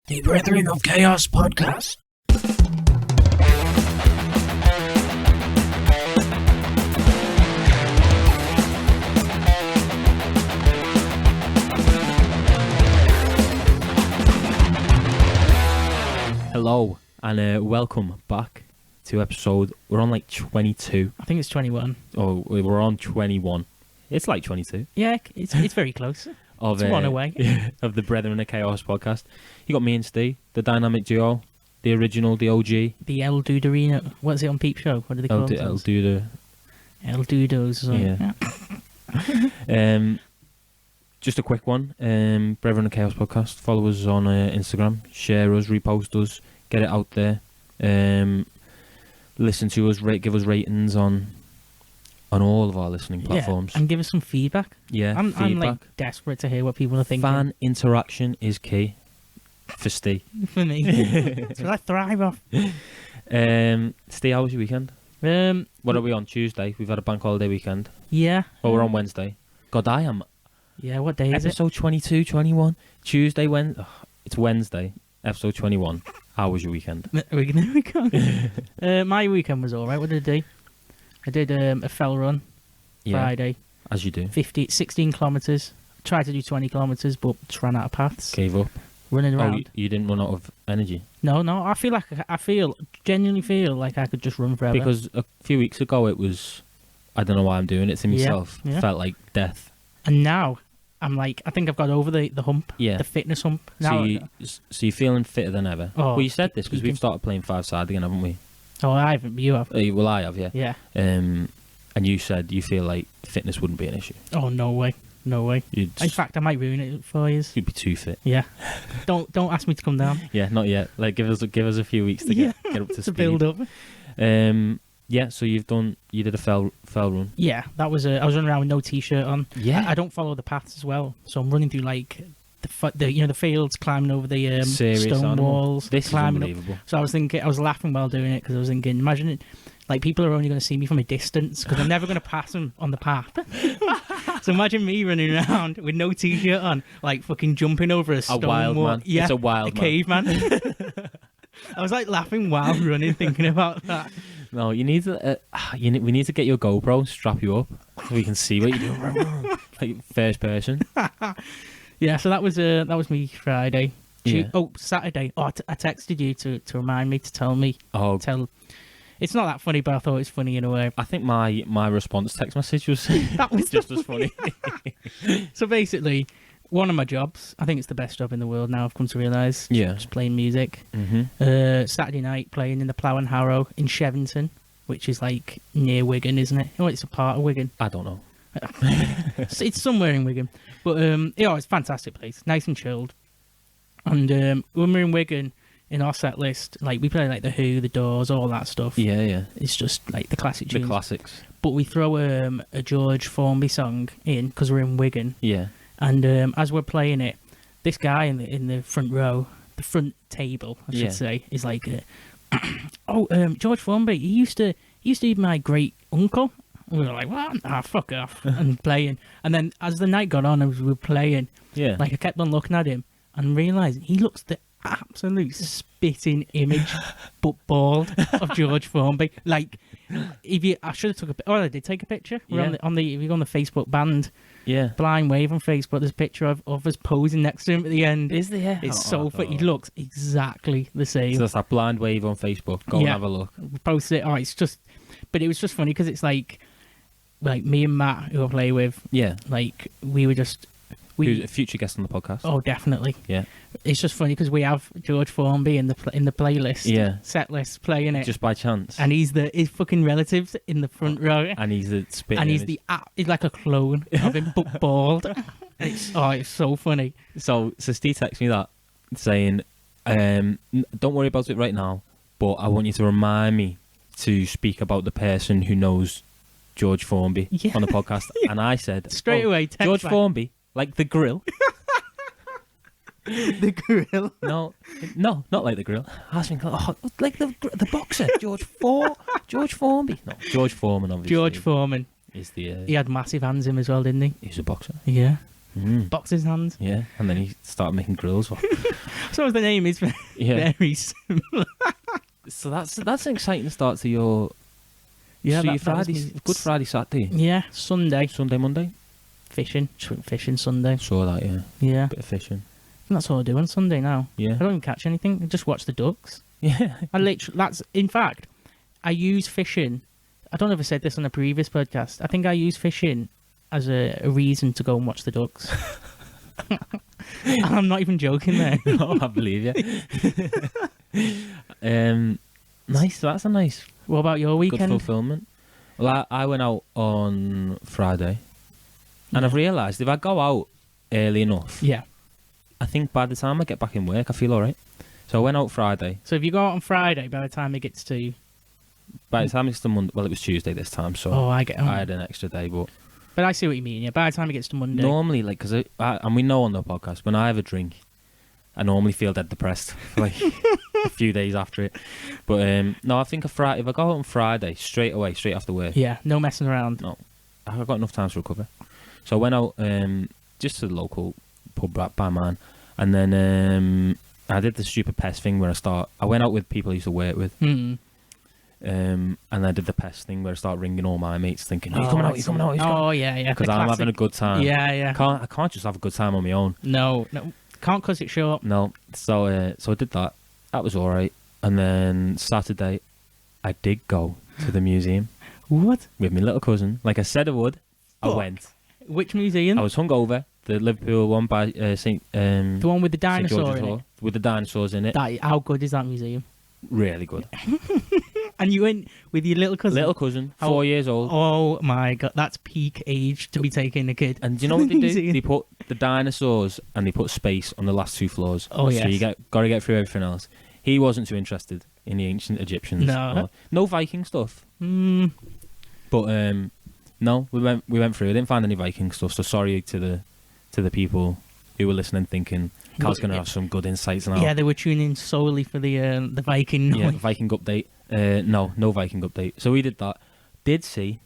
The Brethren of Chaos podcast. Hello and welcome back to episode. We're on like 22. I think it's 21. Oh, we're on 21. It's like 22. Yeah, it's very close. Of It's one away. of the Brethren of Chaos podcast. You got me and Steve, the dynamic duo, the original, the OG. The El Duderino. What's it on Peep Show? What do they call it? El Duda. El Dudos. Or something. Yeah. Just a quick one. Brethren of Chaos podcast. Follow us on Instagram. Share us. Repost us. Get it out there. Listen to us. Give us ratings on all of our listening platforms. Yeah, and give us some feedback. Yeah, I'm like desperate to hear what people are thinking. Fan interaction is key for Steve. For me. That's what I thrive off. Steve, how was your weekend? What are we on? Tuesday. We've had a bank holiday weekend. Yeah. Oh, we're on Wednesday. God, I am. Yeah, what day is it? Episode 22, 21. Tuesday, it's Wednesday. Episode 21. How was your weekend? There we go. My weekend was alright. What did I do? I did a fell run Friday. As you do. 16 kilometres. Tried to do 20 kilometres, but just ran out of paths. Gave up. Running around. Oh, you didn't run out of energy? No. Genuinely feel like I could just run forever. Because a few weeks ago it was, I don't know why I'm doing it to myself. Yeah. Felt like death. And now I'm like, I think I've got over the hump. Yeah. The fitness hump. Now, So you're feeling fitter than ever? Oh, Well, you said this because we've started playing five-side again, haven't we? Oh, I haven't, but you have. Well, I have, yeah. Yeah. And you said you feel like fitness wouldn't be an issue. Oh, no way. In fact, I might ruin it for you. You'd be too fit. Yeah. Don't ask me to come down. Yeah, not yet. Like, give us a few weeks to get up to speed. To build up. Yeah, so you did a fell run. Yeah, that was I was running around with no t-shirt on. Yeah. I don't follow the paths as well, so I'm running through like the fields, climbing over the stone walls. This climbing is unbelievable. Up. So I was laughing while doing it because I was thinking, imagine it, like people are only going to see me from a distance because I'm never going to pass them on the path. So imagine me running around with no t-shirt on, like fucking jumping over a stone wild wall. man. Yeah, It's a wild man. Caveman. I was like laughing while running, thinking about that. No, you need to. We need to get your GoPro, strap you up, so we can see what you're doing. Like first person. Yeah, so that was me Friday. Yeah. Saturday. Oh, I texted you to remind me to tell me. Oh, it's not that funny, but I thought it was funny in a way. I think my response text message was that was just as funny. So basically, one of my jobs, I think it's the best job in the world now, I've come to realise. Yeah. Just playing music. Mm-hmm. Saturday night playing in the Plough and Harrow in Shevington, which is like near Wigan, isn't it? Oh, it's a part of Wigan. I don't know. It's somewhere in Wigan. But it's a fantastic place. Nice and chilled. And when we're in Wigan, in our set list, like we play like The Who, The Doors, all that stuff. Yeah. It's just like the classic tunes. The classics. But we throw a George Formby song in because we're in Wigan. Yeah. And as we're playing it, this guy in the front row, the front table, I should say, is like, George Formby. He used to be my great uncle. And we were like, what? Ah, fuck off, and playing. And then as the night got on, as we were playing, like I kept on looking at him and realising he looks the absolute spitting image, but bald, of George Formby. Like, I should have took a picture. Oh, I did take a picture. We're if you go on the Facebook band. Yeah, Blind Wave on Facebook. There's a picture of us posing next to him at the end. Is there? Yeah. It's so funny. He looks exactly the same. So that's that Blind Wave on Facebook. Go and have a look. Post it. Oh, it's just, but it was just funny because it's like me and Matt, who I play with. Yeah. Like we were just. Who's a future guest on the podcast? Oh, definitely. Yeah. It's just funny because we have George Formby in the playlist, set list, playing it just by chance, and his fucking relatives in the front row, and he's the spit, and he's like a clone of him, but bald. It's so funny. So Steve texted me that saying, "Don't worry about it right now, but I want you to remind me to speak about the person who knows George Formby on the podcast." And I said straight away, George Formby. Like the grill. The grill? No, not like the grill. I was thinking, like the boxer, George Formby. No, George Foreman, obviously. George Foreman is the. He had massive hands in him as well, didn't he? He was a boxer. Yeah. boxes hands. Yeah, and then he started making grills. So the name is Yeah. very similar. So that's an exciting start to your Yeah, so your that was Friday, me. Good Friday, Saturday, Yeah, Sunday Sunday, Monday. fishing. Just went fishing Sunday. Saw that, yeah. Yeah, Bit of fishing. and that's all I do on Sunday now. Yeah. I don't even catch anything. I just watch the ducks. Yeah. I literally, that's in fact, I use fishing. I don't know if I said this on a previous podcast. I think I use fishing as a reason to go and watch the ducks. I'm not even joking there. Oh, I believe you. Nice. That's a nice, What about your good weekend? fulfillment. Well, I went out on Friday, and I've realised if I go out early enough, Yeah. I think by the time I get back in work, I feel all right. So I went out Friday. So if you go out on Friday, by the time it gets to, By the time it's the Monday, well, it was Tuesday this time, so I I had an extra day. But But I see what you mean. Yeah. By the time it gets to Monday. normally, like, because and we know on the podcast, when I have a drink, I normally feel dead depressed for like a few days after it. But no, I think if I go out on Friday straight away, straight after work, Yeah. No messing around. no, I've got enough time to recover. So I went out just to the local pub by mine, and then I did the stupid pest thing where I went out with people I used to work with, Mm. and I did the pest thing where I start ringing all my mates, thinking, "Are you coming out? You coming out? You coming out?" Oh yeah, yeah. Because The I'm classic. having a good time. Yeah, yeah. I can't just have a good time on my own. No, can't cause it short. No. So I did that. That was all right. And then Saturday, I did go to the museum What? with my little cousin. Like I said I would. I Fuck. went. Which museum? I was hungover. The Liverpool one by St. The one with the St. dinosaur George's in it. Hall, with the dinosaurs in it. How good is that museum? Really good. And you went with your little cousin. Little cousin, How- 4 years old. Oh my god, that's peak age to be taking a kid. And do you know what they do? Museum. They put the dinosaurs and they put space on the last 2 floors. Oh, So you yes. got to get through everything else. He wasn't too interested in the ancient Egyptians. No. No Viking stuff. Mm, But no, we went through. I didn't find any Viking stuff. So sorry to the people who were listening, thinking Cal's going to have some good insights now. yeah, they were tuning in solely for the Viking noise. Yeah, Viking update. No Viking update. So we did that. Did see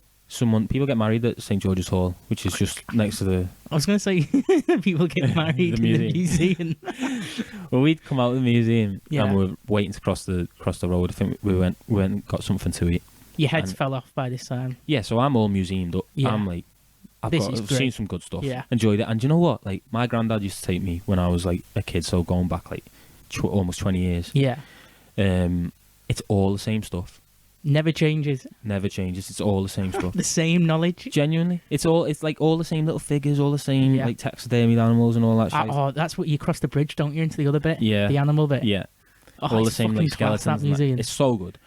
people get married at St. George's Hall, which is just next to the. I was going to say people get married The in the museum. Well, we'd come out of the museum Yeah. and we were waiting to cross the road. I think we went and got something to eat. Your heads And- fell off by this time. Yeah, so I'm all museumed up. Yeah. I'm like, I've This is seen great. some good stuff. Yeah. Enjoyed it. And do you know what? Like, my granddad used to take me when I was like a kid, so going back like almost 20 years. Yeah. It's all the same stuff. Never changes. Never changes. It's all the same stuff. The same knowledge. Genuinely, it's like all the same little figures, all the same Yeah. like taxidermied animals and all that shit. Oh, that's what you cross the bridge, don't you, into the other bit? Yeah. The animal bit. Yeah, Oh, all the it's same fucking like class, skeletons. that and that. museum. It's so good.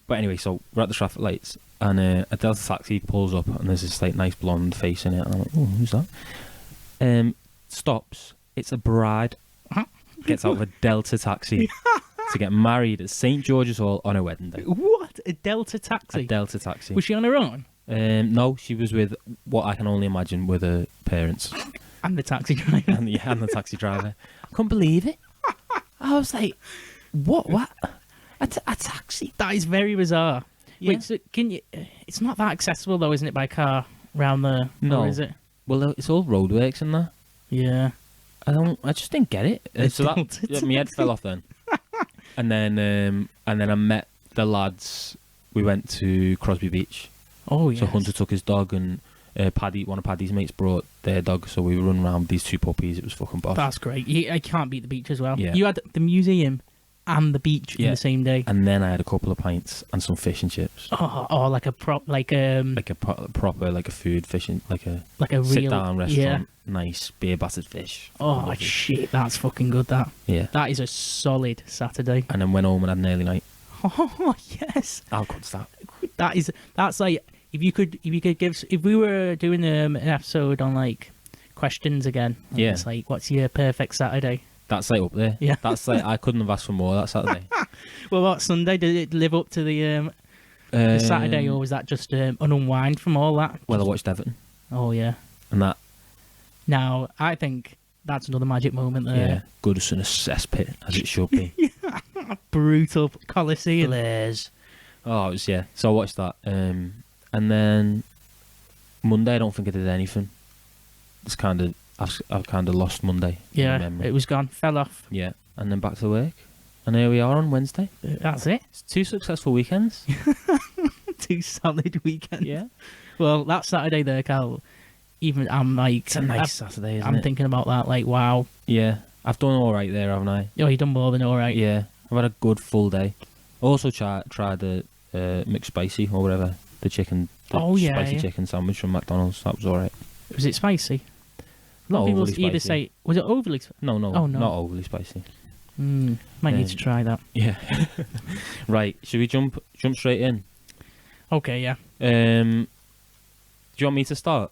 But anyway, so we're at the traffic lights, and a Delta taxi pulls up, and there's this like nice blonde face in it, and I'm like, oh, who's that? Stops. It's a bride. Gets out of a Delta taxi to get married at St. George's Hall on her wedding day. What? A Delta taxi? A Delta taxi. Was she on her own? No, she was with what I can only imagine with her parents And the taxi driver. and the taxi driver. I couldn't believe it. I was like, what? A taxi? That is very bizarre. Yeah. Wait, so can you? It's not that accessible though, isn't it, by car round there? No. Or is it? Well, it's all roadworks in there. Yeah. I just didn't get it. It's So that my head fell off then. And then I met the lads. We went to Crosby Beach. Oh yeah. So Hunter took his dog, and one of Paddy's mates brought their dog. So we were running around with these 2 puppies. It was fucking boss. That's great. I can't beat the beach as well. Yeah. You had the museum and the beach in Yeah. the same day. And then I had a couple of pints and some fish and chips. Oh, like a prop, like Like a proper like a food fishing, like a real sit down restaurant. Yeah. Nice beer battered fish. Oh Lovely. shit, that's fucking good. Yeah. That is a solid Saturday. And then went home and had an early night. Oh yes, How good's that? that's like if we were doing an episode on like questions again. Yeah. It's like, what's your perfect Saturday? That's like up there. Yeah. That's like I couldn't have asked for more that Saturday. Well, what Sunday did it live up to the Saturday, or was that just an unwind from all that? Well, I watched Everton Oh yeah. and that. Now I think that's another magic moment there. Yeah, good as in a cesspit as it should be. Brutal Coliseum. Blaze. Oh, it was So I watched that, and then Monday I don't think I did anything. Just kind of I've kind of lost Monday. in Yeah, memory. it was gone, fell off. Yeah, and then back to work, and here we are on Wednesday. That's it. It's 2 successful weekends. 2 solid weekends. Yeah, Well, that Saturday there, Carl. Even I'm like, it's a nice Saturday, isn't I'm it? thinking about that. Like, wow. Yeah, I've done all right there, haven't I? Oh, you done more than all right. Yeah, I've had a good full day. Also tried the McSpicy or whatever, the chicken. The spicy chicken sandwich from McDonald's. That was all right. Was it spicy? A lot Not of people overly either spicy. say, was it overly? No, Oh, no. not overly spicy. Might need to try that. Yeah. Right. Should we jump straight in? Okay, yeah. Do you want me to start?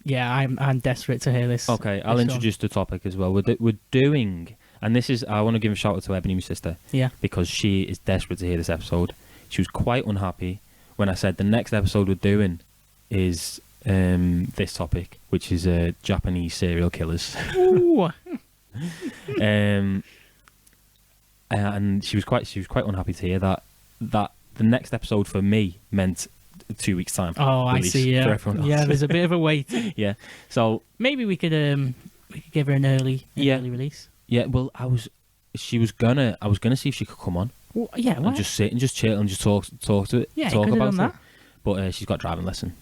Yeah, I'm desperate to hear this. Okay, I'll this introduce the topic as well. We're doing, and this is, I want to give a shout out to Ebony, my sister, Yeah. because she is desperate to hear this episode. She was quite unhappy when I said the next episode we're doing is this topic, which is Japanese serial killers. Ooh. And she was quite unhappy to hear that the next episode for me meant 2 weeks time. Oh, I release see. for Yeah, everyone else. yeah. There's a bit of a wait. Yeah. So Maybe we could give her an early release. yeah, well, I was gonna see if she could come on Well, yeah, and what? just sit and just chill and just talk to it, Yeah, talk could have about done it. that. But she's got driving lesson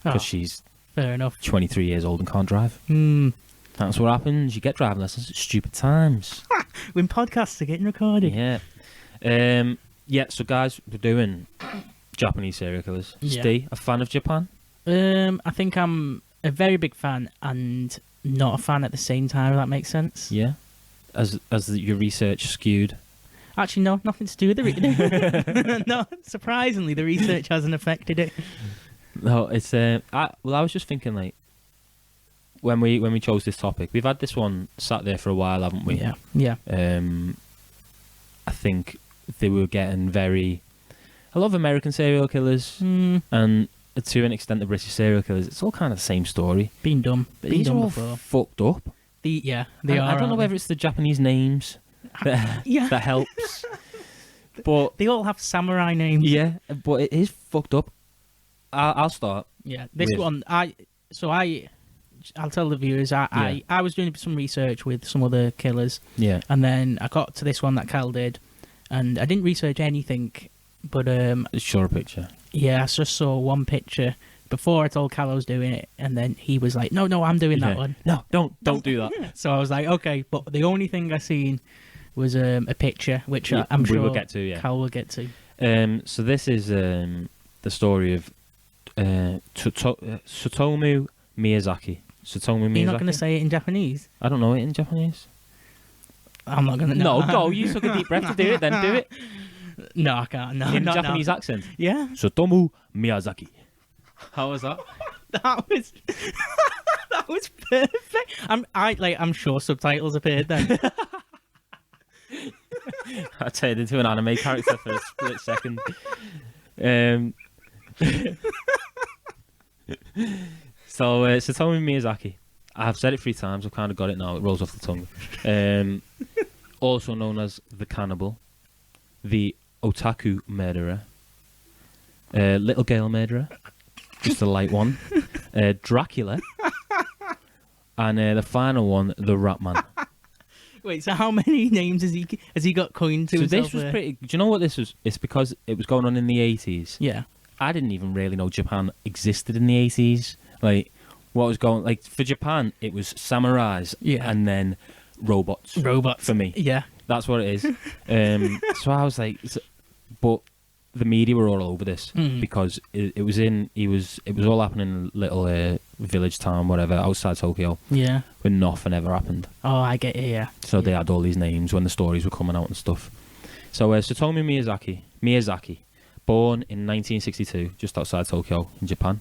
Oh, because she's fair enough. 23 years old and can't drive. Hmm. That's what happens. You get driving lessons at stupid times. When podcasts are getting recorded. Yeah. Yeah. So guys, we're doing Japanese serial killers. Yeah. Steve, a fan of Japan? I think I'm a very big fan and not a fan at the same time. If that makes sense. Yeah. As your research skewed. Actually, no, nothing to do with it. No, surprisingly, the research hasn't affected it. No, it's I was just thinking, like, when we chose this topic, we've had this one sat there for a while, haven't we? Yeah, yeah. I think they were getting a lot of American serial killers, and to an extent the British serial killers. It's all kind of the same story. Been done. But Been these are done all before. fucked up. They I are. don't know aren't whether it's the Japanese names that, Yeah. that helps, but they all have samurai names. yeah, but it is fucked up. I'll start. Yeah. This With- one, I'll tell the viewers. I was doing some research with some other killers, Yeah. and then I got to this one that Cal did, and I didn't research anything, but Sure, a picture. yeah, I just saw one picture before I told Cal I was doing it, and then he was like, "No, I'm doing that Yeah. one." No, don't do that. So I was like, "Okay," but the only thing I seen was a picture, which Yeah, I'm we sure will get to, yeah. Cal will get to. So this is the story of Tsutomu Miyazaki. Tsutomu Miyazaki. You're not going to say it in Japanese? I don't know it in Japanese. I'm not going to. No, go. You took a deep breath to do it. Then do it No, I can't. No, in no, Japanese no. accent. Yeah, Tsutomu Miyazaki. How was that? that was that was perfect. I'm sure subtitles appeared then. I turned into an anime character for a split second. So Tsutomu Miyazaki. I've said it 3 times. I've kind of got it now. It rolls off the tongue. Also known as the cannibal, the otaku murderer, little girl murderer, just a light one, Dracula, and the final one, the Rat Man. Wait, so how many names has he got coined to So himself? this was pretty. Do you know what this was? It's because it was going on in the 80s. Yeah. I didn't even really know Japan existed in the 80s. Like, what was going... Like, for Japan, it was samurais and then robots. Robots. For me. Yeah. That's what it is. So I was like... But the media were all over this because it was all happening in a little village town, whatever, outside Tokyo, Yeah. where nothing ever happened. Oh, I get it, yeah. So they had all these names when the stories were coming out and stuff. So Tsutomu Miyazaki, born in 1962, just outside Tokyo in Japan.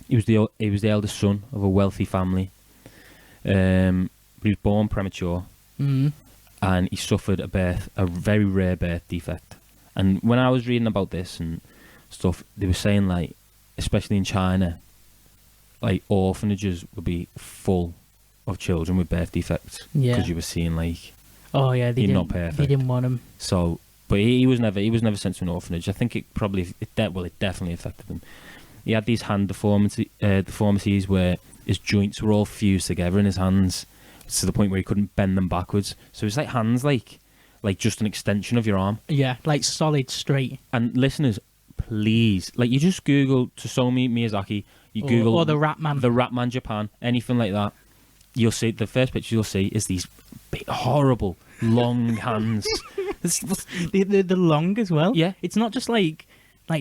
He was the eldest son of a wealthy family. But he was born premature, and he suffered a very rare birth defect. And when I was reading about this and stuff, they were saying, like, especially in China, like, orphanages would be full of children with birth defects Yeah. because you were seeing, like, Oh, yeah. you're not perfect. They didn't want him. So, but he was never sent to an orphanage. I think it definitely affected him. He had these hand deformities where his joints were all fused together in his hands to the point where he couldn't bend them backwards. So his like hands like just an extension of your arm. Yeah, like solid straight. And listeners, please, like you just Google Tsutomu Miyazaki, you Google or the Ratman. The Ratman Japan, anything like that. You'll see the first picture you'll see is these big, horrible, long hands. They're long as well. Yeah. It's not just like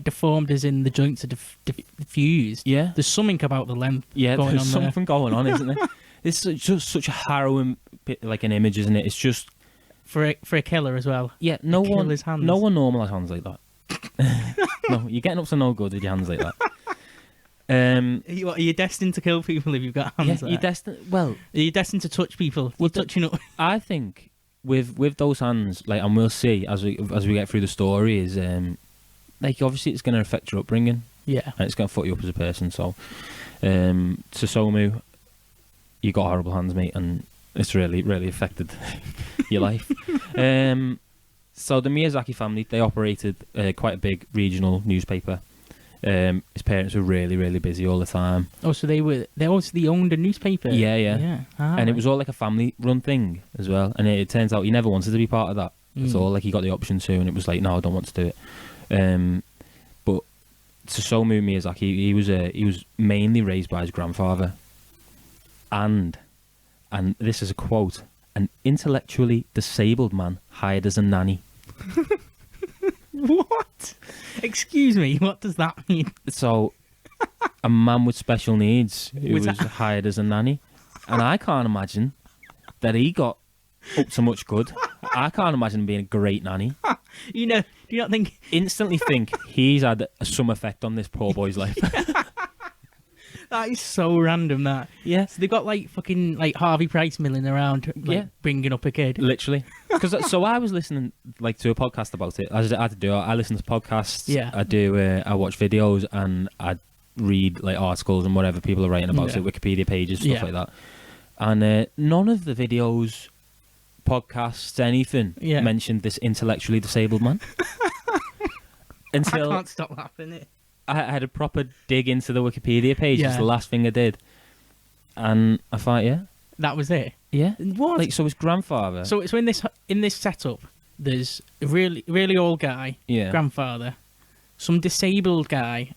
deformed as in the joints are diffused. Yeah. There's something about the length Yeah, going there's on there. something going on, isn't there? It's just such a harrowing, like an image, isn't it? It's just For a killer as well. yeah. No kill one, his hands. no one normal has hands like that. No, you're getting up to no good with your hands like that. Are you destined to kill people if you've got hands? Yeah, like you're that? destined. Well, Are you destined to touch people? You're touching up. I think with those hands, like, and we'll see as we get through the story, is like obviously it's going to affect your upbringing. Yeah. And it's going to fuck you up as a person. So, Tsutomu, you got horrible hands, mate, and it's really, really affected your life. So the Miyazaki family, they operated quite a big regional newspaper. His parents were really, really busy all the time. Oh, so they owned a newspaper. Yeah. Ah, And it was all like a family-run thing as well. And it turns out he never wanted to be part of that. That's all. Like, he got the option to, and it was like, no, I don't want to do it. But Tsutomu Miyazaki, he was mainly raised by his grandfather. And this is a quote, an intellectually disabled man hired as a nanny. What? Excuse me, what does that mean? So, a man with special needs who Was was that- hired as a nanny. And I can't imagine that he got up to much good. I can't imagine him being a great nanny. You know, do you not think Instantly think he's had some effect on this poor boy's life. that is so random? That Yeah. so they got like fucking like Harvey Price milling around, like, Yeah. bringing up a kid. Literally. So I was listening like to a podcast about it. As I had to do, I listen to podcasts. Yeah. I do. I watch videos and I read like articles and whatever people are writing about Yeah. it, Wikipedia pages, stuff Yeah. like that. And none of the videos, podcasts, anything Yeah. mentioned this intellectually disabled man. I Until can't stop laughing. I had a proper dig into the Wikipedia page. It's Yeah. the last thing I did, and I thought, That was it. yeah. What? Like, so his grandfather. So it's in this setup, there's a really old guy, Yeah. grandfather, some disabled guy,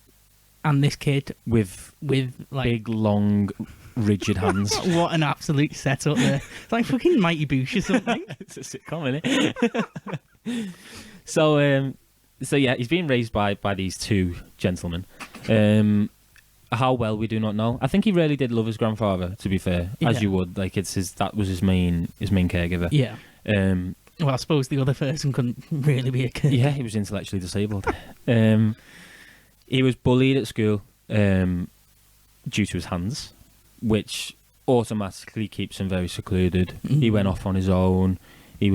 and this kid with with like big, long, rigid hands. what an absolute setup there. It's like fucking Mighty Boosh or something. It's a sitcom, isn't it? So yeah, he's being raised by these two gentlemen. How well, we do not know. I think he really did love his grandfather, to be fair, as Yeah. you would. Like, that was his main caregiver. Yeah. Well, I suppose the other person couldn't really be a kid. Yeah, he was intellectually disabled. He was bullied at school due to his hands, which automatically keeps him very secluded. He went off on his own. He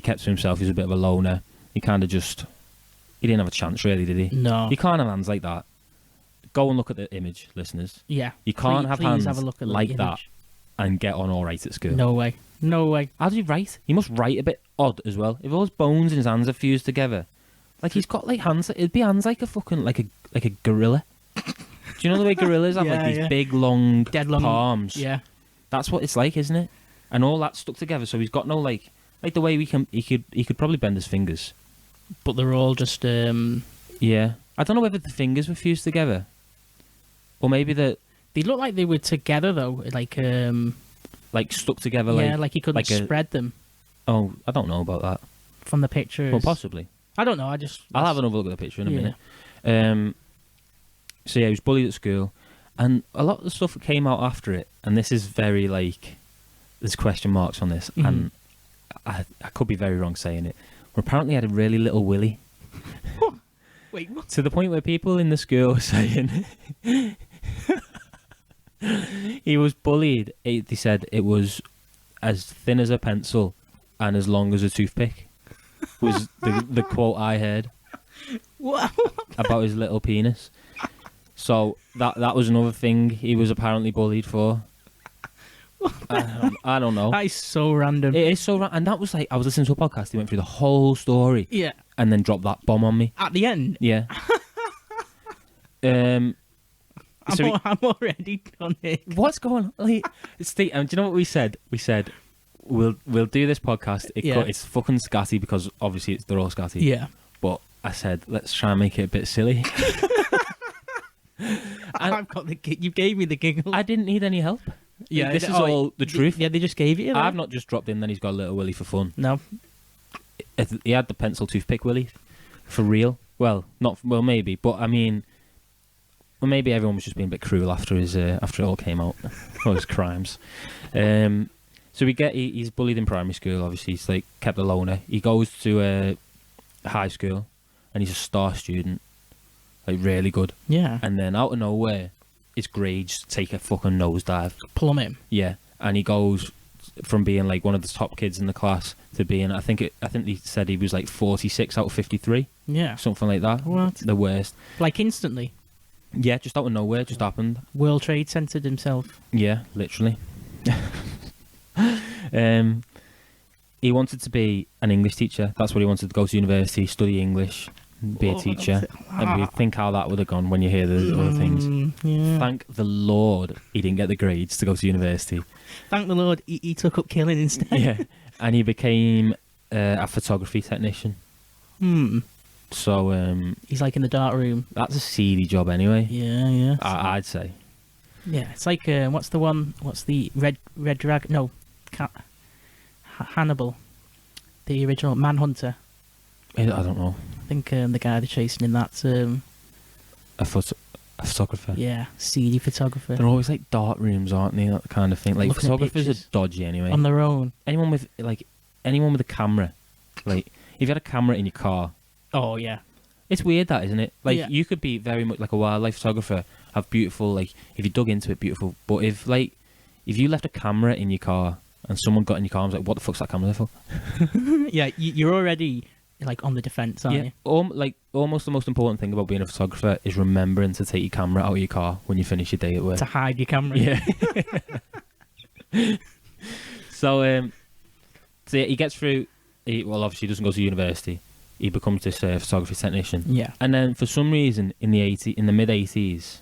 kept to himself. He was a bit of a loner. He didn't have a chance, really, did he? No. You can't have hands like that. Go and look at the image, listeners. Yeah. You can't have Please hands have a look at the like that image. and get on all right at school. No way. No way. How does he write? He must write a bit odd as well. If all his bones in his hands are fused together, like, he's got like hands. It'd be hands like a fucking like a gorilla. Do you know the way gorillas have like Yeah, these yeah. big long Dead long palms? Yeah. That's what it's like, isn't it? And all that stuck together. So he's got no like the way he could probably bend his fingers. But they're all just Yeah, I don't know whether the fingers were fused together, or maybe they look like they were together though, like like stuck together. yeah, like he couldn't like spread them Oh, I don't know about that. from the pictures. Well, possibly. I don't know. I'll have another look at the picture in a Yeah. minute. So yeah, he was bullied at school, and a lot of the stuff that came out after it, and this is very like, there's question marks on this, and I could be very wrong saying it. But apparently, he had a really little willy, Wait, what? to the point where people in the school were saying he was bullied. They said it was as thin as a pencil and as long as a toothpick. Was the quote I heard What? about his little penis. So that was another thing he was apparently bullied for. I don't know. That is so random. It is so and that was like, I was listening to a podcast. He went through the whole story Yeah. and then dropped that bomb on me. At the end. Yeah. I'm already on it. What's going on? Like, Steve, do you know what we said? We said we'll do this podcast. It's fucking scatty because obviously they're all scatty. Yeah. But I said let's try and make it a bit silly. I've got the you gave me the giggle. I didn't need any help. Yeah, this is all the truth. Yeah, they just gave you. I've not just dropped in. Then he's got a little Willy for fun. No. He had the pencil toothpick Willy for real. Well, maybe, but I mean, maybe everyone was just being a bit cruel after it all came out, all his crimes. So he's bullied in primary school. Obviously, he's like kept a loner. He goes to high school, and he's a star student, like really good. Yeah. And then out of nowhere, his grades take a fucking nosedive. Plummet. Yeah, and he goes from being like one of the top kids in the class to being, I think he said he was like 46 out of 53. Yeah. Something like that. What? The worst. Like instantly. Yeah, just out of nowhere, just happened. World Trade Centered himself. Yeah, literally. He wanted to be an English teacher. That's what he wanted to go to university, study English, be a teacher. And you think how that would have gone when you hear the other things. Yeah. Thank the Lord he didn't get the grades to go to university. Thank the Lord he took up killing instead. Yeah, and he became a photography technician. So he's like in the dark room. that's a seedy job anyway. Yeah. I'd say. Yeah, it's like what's the red dragon? No, Hannibal, the original Manhunter. I don't know. I think the guy they're chasing in that's A photographer. yeah, seedy photographer. They're always like dark rooms, aren't they? That kind of thing. Like Looking at photographers are pictures. dodgy anyway. On their own. Anyone with a camera, like if you had a camera in your car, Oh yeah. it's weird that, isn't it? Like Yeah. you could be very much like a wildlife photographer, have beautiful, like if you dug into it, beautiful. But if you left a camera in your car and someone got in your car and was like, "What the fuck's that camera there for?" Yeah, you're already like on the defense, aren't you? Like almost the most important thing about being a photographer is remembering to take your camera out of your car when you finish your day at work. To hide your camera. Yeah. So yeah, he gets through. Obviously, he doesn't go to university. He becomes this photography technician. Yeah. And then for some reason, in the mid 80s,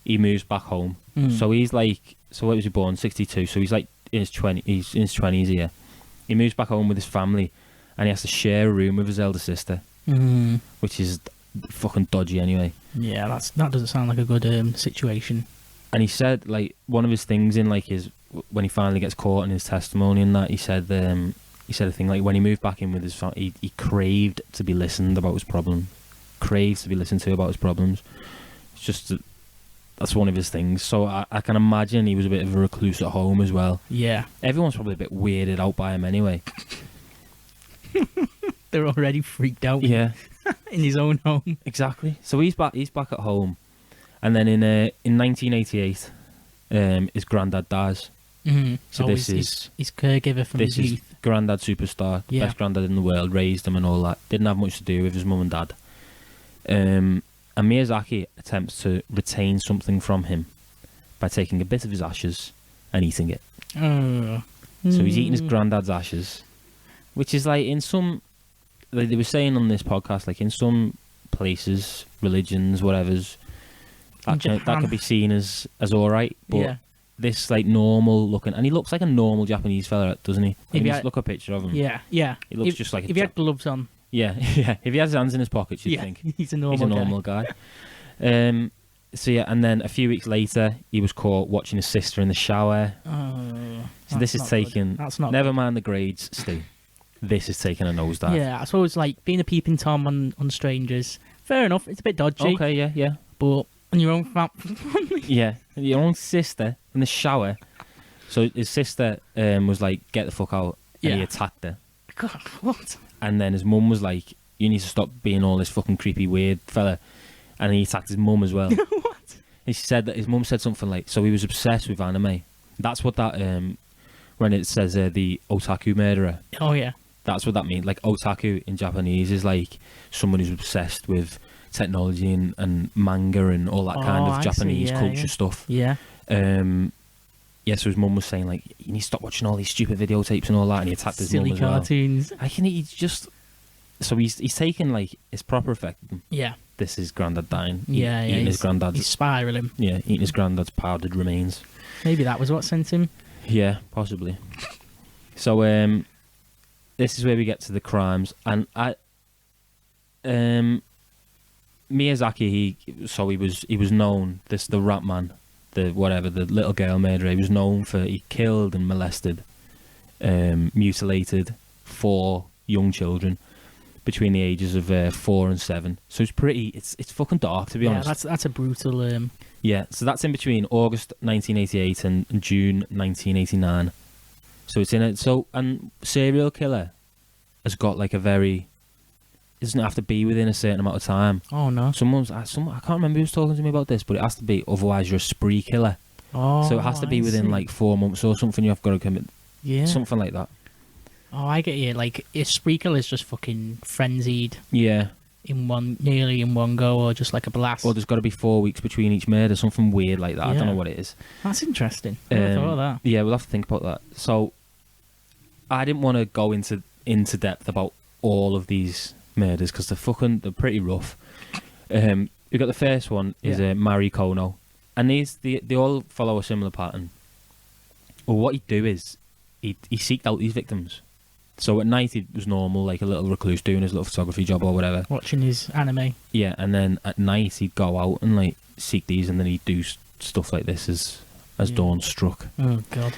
he moves back home. So he's like, what was he born? 62. So he's like in his 20s. He's in his 20s here. He moves back home with his family, and he has to share a room with his elder sister, which is fucking dodgy anyway. Yeah, that doesn't sound like a good situation. And he said, like, one of his things in like his when he finally gets caught in his testimony and that, he said a thing like when he moved back in with his family, he craved to be listened about his problem, craves to be listened to about his problems. It's just that's one of his things. So I can imagine he was a bit of a recluse at home as well. Yeah. Everyone's probably a bit weirded out by him anyway. They're already freaked out. Yeah. In his own home. Exactly. So he's back at home, and then in 1988, his granddad dies. So this is his caregiver from his youth. Granddad superstar, Yeah. best granddad in the world, raised him and all that. Didn't have much to do with his mum and dad. And Miyazaki attempts to retain something from him by taking a bit of his ashes and eating it. Oh. So he's eating his granddad's ashes, which is like in some, like they were saying on this podcast, like in some places, religions, whatever's, that could be seen as all right. But Yeah. this like normal looking, and he looks like a normal Japanese fella, doesn't he? Like, If you just look at a picture of him. Yeah, yeah. He looks just like if he had gloves on. Yeah, yeah. If he has his hands in his pockets, you'd Yeah, think he's a normal guy. So yeah, and then a few weeks later, he was caught watching his sister in the shower. Oh, So this is not good. taking. That's not Never good. mind the grades, Stu. This is taking a nosedive. Yeah, I suppose like being a peeping tom on strangers. Fair enough, it's a bit dodgy. Okay. Yeah. But on your own Yeah. Your own sister in the shower. So his sister was like, "Get the fuck out," and he Yeah. attacked her. God, what? And then his mum was like, "You need to stop being all this fucking creepy weird fella," and he attacked his mum as well. What? And she said that his mum said something like, so he was obsessed with anime. That's what that when it says the otaku murderer, Oh yeah. that's what that means. Like otaku in Japanese is like someone who's obsessed with technology and manga and all that kind Oh, of I Japanese see, yeah, culture yeah. stuff. Yeah. Yeah, so his mum was saying like, you need to stop watching all these stupid videotapes and all that, and he attacked his mum Silly as well. cartoons. I can he's just so he's taken like it's proper affected him. Yeah. this is Grandad dying. Yeah, Eating his granddad's. He's spiraling. Yeah, eating his granddad's powdered remains. Maybe that was what sent him. Yeah, possibly. So, this is where we get to the crimes, and Miyazaki, he was known, the rat man, the little girl murderer. He was known for, he killed and molested, mutilated 4 young children between the ages of 4 and 7. So it's fucking dark, to be honest. Yeah, that's a brutal. Yeah, so that's in between August 1988 and June 1989. So it's in it. So, and serial killer has got like a very, it doesn't have to be within a certain amount of time. Oh no. I can't remember who was talking to me about this, but it has to be, otherwise you're a spree killer. Oh, so it has to be within like 4 months or something. You've got to commit. Yeah. Something like that. Oh, I get you. Like, a spree killer is just fucking frenzied. Yeah. Nearly in one go, or just like a blast. Or there's got to be 4 weeks between each murder, something weird like that. I don't know what it is. That's interesting. I never thought of that. Yeah, we'll have to think about that. So, I didn't want to go into depth about all of these murders because they're pretty rough. We've got the first one is Mari Kono, and they all follow a similar pattern. Well, what he'd do is he seeked out these victims. So at night he was normal, like a little recluse doing his little photography job or whatever. Watching his anime. Yeah, and then at night he'd go out and like seek these, and then he'd do stuff like this as dawn struck. Oh god.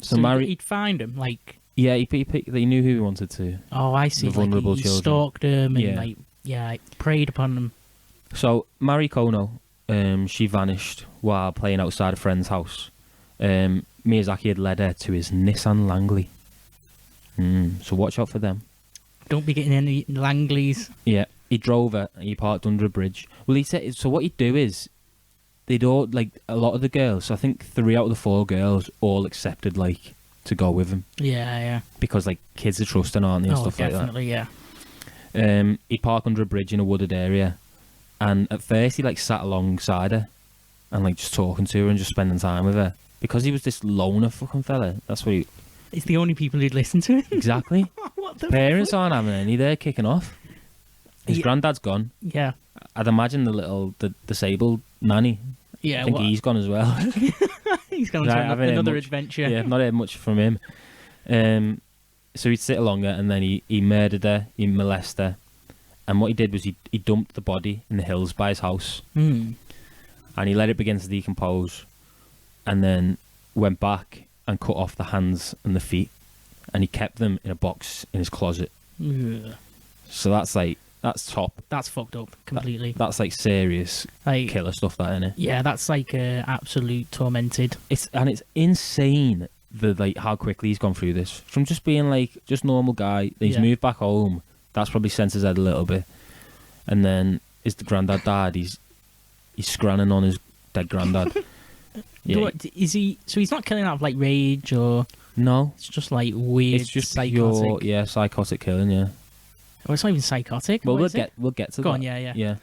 So he'd find them, like. Yeah, he knew who he wanted to. Oh, I see. The vulnerable he children. Stalked them and preyed upon them. So Mari Kono, she vanished while playing outside a friend's house. Miyazaki had led her to his Nissan Langley. So watch out for them. Don't be getting any Langleys. Yeah, he drove her and he parked under a bridge. Well, he said, so what he'd do is, they'd all, like, a lot of the girls, so I think 3 out of the 4 girls all accepted, like, to go with him. Yeah. Because, like, kids are trusting, aren't they, and stuff like that. Definitely, yeah. He'd park under a bridge in a wooded area, and at first he, like, sat alongside her and, like, just talking to her and just spending time with her. Because he was this loner fucking fella. That's what he... It's the only people who'd listen to him. Exactly. What the Parents aren't having any. They're kicking off. His granddad's gone. Yeah. I'd imagine the disabled nanny. Yeah. I think he's gone as well. He's going to another adventure. Yeah, I've not heard much from him. So he'd sit along her, and then he murdered her, he molested her, and what he did was he dumped the body in the hills by his house, and he let it begin to decompose, and then went back and cut off the hands and the feet, and he kept them in a box in his closet. Ugh. So that's top. That's fucked up completely. That's like serious killer stuff, that, innit? Yeah, that's like absolute tormented. It's insane how quickly he's gone through this. From just being like just normal guy, he's moved back home. That's probably sent his head a little bit, and then the granddad died. He's scranning on his dead granddad. Yeah. Is he? So he's not killing out of like rage or no? It's just like weird. It's just psychotic. Psychotic killing. Yeah. Well, it's not even psychotic. Well, we'll get to Go that. on, yeah. Yeah.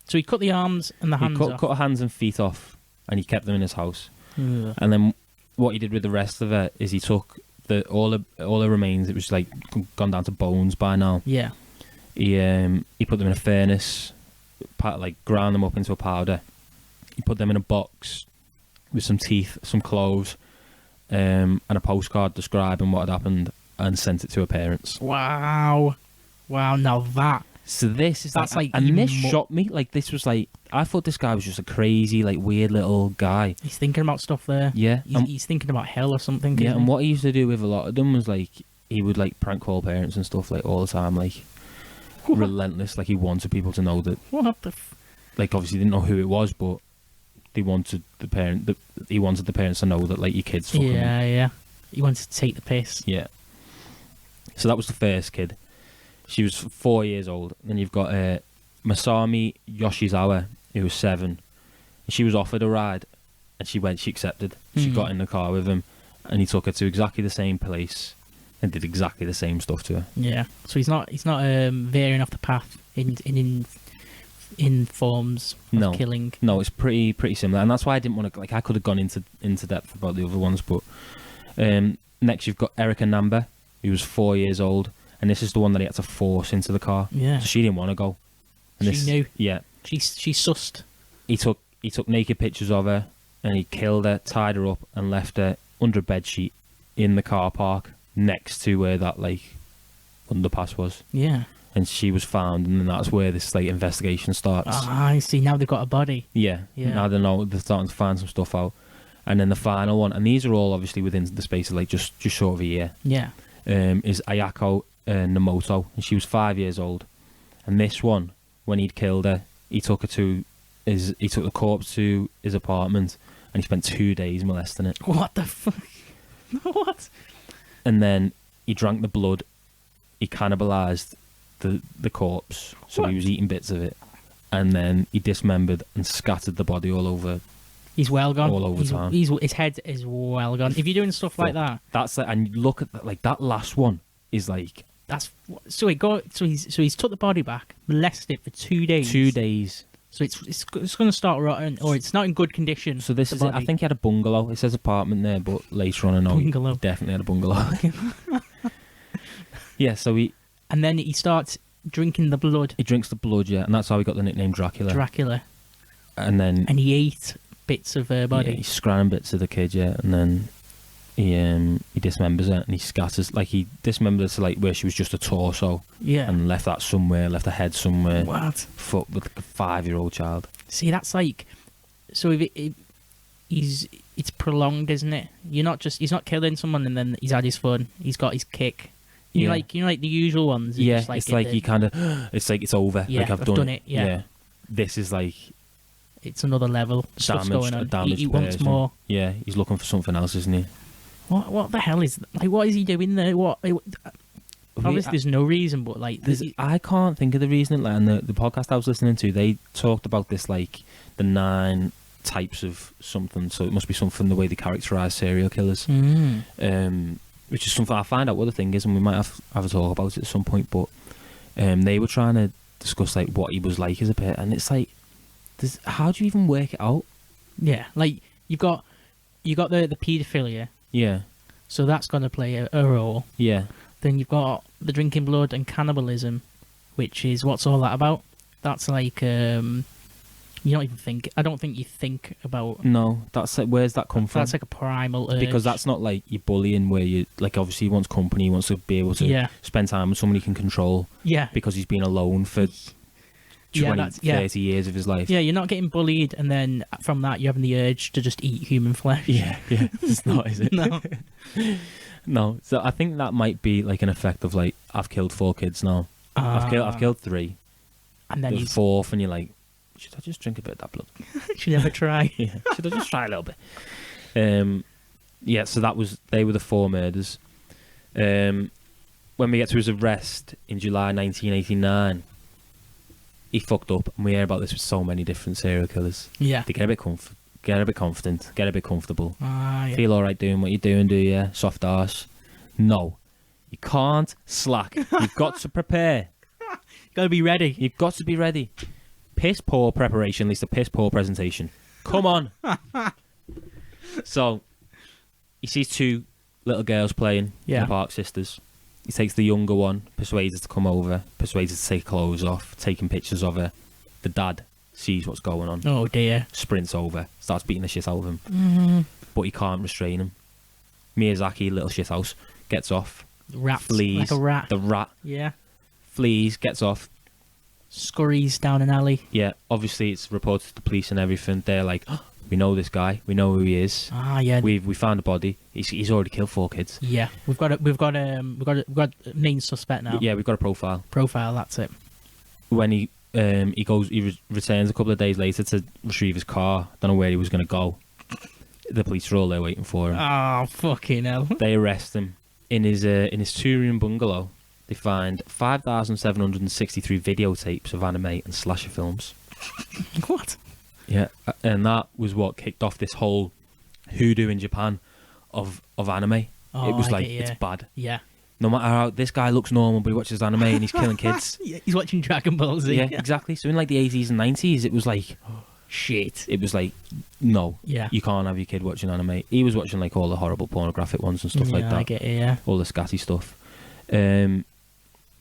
So he cut the arms and the hands off. Cut her hands and feet off, and he kept them in his house. Ugh. And then what he did with the rest of it is he took all the remains. It was like gone down to bones by now. Yeah. He put them in a furnace, like ground them up into a powder. He put them in a box with some teeth, some clothes, and a postcard describing what had happened, and sent it to her parents. Wow. Now that. So that's like and this shocked me. Like, this was like, I thought this guy was just a crazy, like, weird little guy. He's thinking about stuff there. Yeah. He's thinking about hell or something. Yeah, and what he used to do with a lot of them was, like, he would, like, prank call parents and stuff, like, all the time, like, relentless. Like, he wanted people to know that. What the like, obviously, he didn't know who it was, but he wanted the parents to know that, like, your kid's fucking. Yeah. He wanted to take the piss. Yeah. So that was the first kid. She was 4 years old. Then you've got Masami Yoshizawa, who was 7. And she was offered a ride, and she accepted. She got in the car with him, and he took her to exactly the same place and did exactly the same stuff to her. Yeah. So he's not veering off the path in forms of killing. No, it's pretty similar, and that's why I didn't want to. Like, I could have gone into depth about the other ones, but next you've got Erica Namba, who was 4 years old, and this is the one that he had to force into the car. Yeah. So she didn't want to go. And She knew. Yeah. She sussed. He took naked pictures of her, and he killed her, tied her up, and left her under a bedsheet in the car park next to where that underpass was. Yeah. And she was found, and then that's where this investigation starts. Ah, I see. Now they've got a body. Yeah. I don't know. They're starting to find some stuff out, and then the final one, and these are all obviously within the space of just short of a year. Yeah. Is Ayako Namoto, and she was 5 years old. And this one, when he'd killed her, he took the corpse to his apartment, and he spent 2 days molesting it. What the fuck? What? And then he drank the blood. He cannibalized the corpse, so What? he was eating bits of it, and then he dismembered and scattered the body all over. He's well gone. All over town. His head is well gone. If you're doing stuff like that, That's and look at that last one is like that's so he's took the body back, molested it for 2 days. 2 days. So it's going to start rotting, or it's not in good condition. So this the is it. body. I think he had a bungalow. It says apartment there, but later on I know Bungalow. he definitely had a bungalow. Yeah, so And then he starts drinking the blood. he drinks the blood, yeah, and that's how he got the nickname Dracula. Dracula. And then And he ate bits of her body. yeah, he scran bits of the kid, yeah, and then he dismembers it and he scatters, he dismembered it to where she was just a torso, Yeah. and left that somewhere, left her head somewhere. What? Fuck with a 5-year-old child. See, that's so if it's prolonged, isn't it? He's not killing someone and then he's had his fun. He's got his kick. Yeah. The usual ones. Yeah, just it's you kind of, it's it's over. Yeah, I've done it. Yeah. This is It's another level. Stuff's damaged, going on. a damaged He wants person. more. Yeah, he's looking for something else, isn't he? What the hell is what is he doing there? Obviously, there's no reason, but I can't think of the reason. And the podcast I was listening to, they talked about this the 9 types of something. So it must be something the way they characterize serial killers. Which is something I'll find out what the thing is, and we might have a talk about it at some point. But they were trying to discuss what he was like as a pet, and it's how do you even work it out? Yeah, you got the paedophilia. Yeah. So that's going to play a role. Yeah. Then you've got the drinking blood and cannibalism, which is what's all that about? That's you don't even think. I don't think you think about. No, that's where's that come from? That's a primal urge. Because that's not you're bullying where you obviously he wants company, he wants to be able to spend time with somebody he can control. Yeah. Because he's been alone for 30 years of his life. Yeah, you're not getting bullied, and then from that you're having the urge to just eat human flesh. Yeah. It's not, is it? No. No. So I think that might be an effect of I've killed 4 kids now. I've killed 3. And then the he's 4th, and you're like, should I just drink a bit of that blood? should never try. Yeah. Should I just try a little bit? Yeah. So they were the 4 murders. When we get to his arrest in July 1989, he fucked up, and we hear about this with so many different serial killers. Yeah. They get a bit confident, get a bit comfortable. Yeah. Feel all right doing what you're doing, do you? Soft arse. No, you can't slack. You've got to prepare. Got to be ready. You've got to be ready. Piss poor preparation leads to piss poor presentation. Come on. So, he sees 2 little girls playing in the park, sisters. He takes the younger one, persuades her to come over, persuades her to take clothes off, taking pictures of her. The dad sees what's going on. Oh dear. Sprints over, starts beating the shit out of him. Mm-hmm. But he can't restrain him. Miyazaki, little shithouse, gets off. Rats, flees. like a rat. The rat Yeah. flees, gets off. Scurries down an alley. Yeah, obviously it's reported to the police and everything. They're like, oh, we know this guy. We know who he is. Ah, yeah. We found a body. He's already killed 4 kids. Yeah, we've got a main suspect now. Yeah, we've got a profile. Profile, that's it. When he returns a couple of days later to retrieve his car. Don't know where he was going to go. The police are all there waiting for him. Oh, fucking hell. They arrest him in his 2-room bungalow. They find 5,763 videotapes of anime and slasher films. What? Yeah, and that was what kicked off this whole hoodoo in Japan of anime. Oh, it was it's bad. Yeah. No matter how this guy looks normal, but he watches anime and he's killing kids. Yeah, he's watching Dragon Ball Z. Yeah, exactly. So in the 80s and 90s, it was shit. It was no, yeah, you can't have your kid watching anime. He was watching all the horrible pornographic ones and stuff like that. I get it, yeah. All the scatty stuff.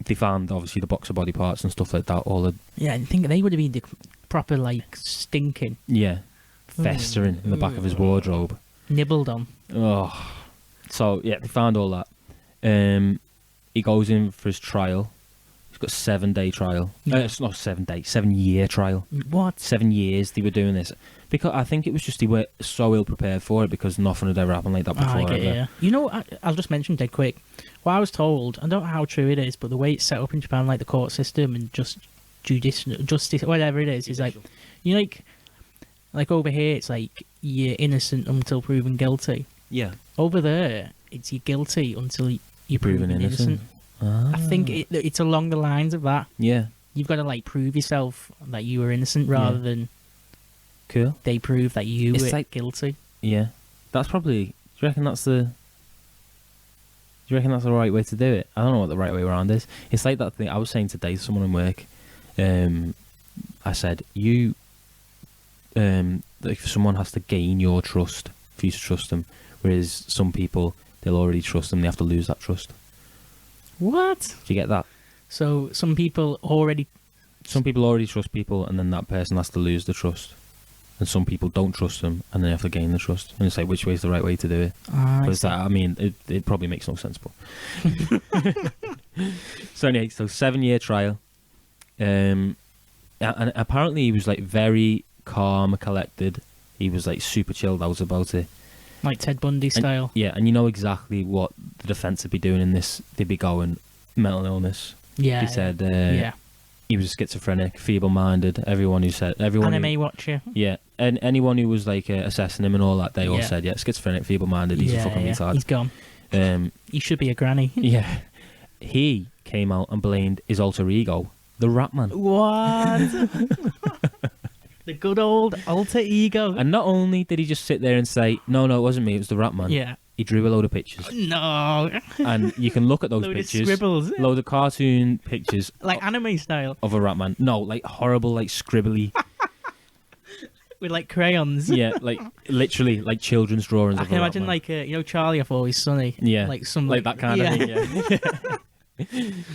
they found obviously the box of body parts and stuff like that. All the Yeah, I think they would have been the proper, like, stinking. festering in the back of his wardrobe. Nibbled on. Oh, so yeah, they found all that. He goes in for his trial. He's got a 7-day trial. Yeah. It's not 7-day, 7-year trial. What? 7 years they were doing this because I think it was just they were so ill prepared for it because nothing had ever happened like that before. I get it, yeah. You know, I'll just mention dead quick. What I was told, I don't know how true it is, but the way it's set up in Japan, like the court system and just justice, whatever it is like, you like over here, it's like you're innocent until proven guilty. Yeah. Over there, it's you're guilty until you're proven innocent. I think it's along the lines of that. Yeah. You've got to like prove yourself that you were innocent rather than cool. They prove that you It's were like- guilty. Yeah. That's probably. Do you reckon that's the? Do you reckon that's the right way to do it? I don't know what the right way around is. It's like that thing I was saying today to someone in work. I said if someone has to gain your trust for you to trust them, whereas some people they'll already trust them, they have to lose that trust. What? Do you get that? So some people already trust people, and then that person has to lose the trust. And some people don't trust them, and they have to gain the trust. And it's like, which way is the right way to do it? But it's like, I mean, it probably makes no sense, but... So anyway, 7-year trial. And apparently he was like very calm and collected. He was like super chilled out about it. like Ted Bundy style. And you know exactly what the defence would be doing in this. They'd be going mental illness. Yeah. He said he was schizophrenic, feeble-minded. Everyone Anime watcher. Yeah, and anyone who was like assessing him and all that, they all said, schizophrenic, feeble-minded. He's a fucking retard. He's gone. He should be a granny. Yeah, he came out and blamed his alter ego, the Ratman. What? The good old alter ego. And not only did he just sit there and say, no, it wasn't me, it was the Ratman. Yeah. He drew a load of pictures. No. And you can look at those Load pictures. Of scribbles. Load of cartoon pictures. Like anime style. Of a Ratman. No, like horrible, like scribbly. With like crayons. Yeah, like literally like children's drawings. I of can a imagine Ratman. like, Charlie off Always Sunny. Yeah. Like some like that kind of thing, yeah.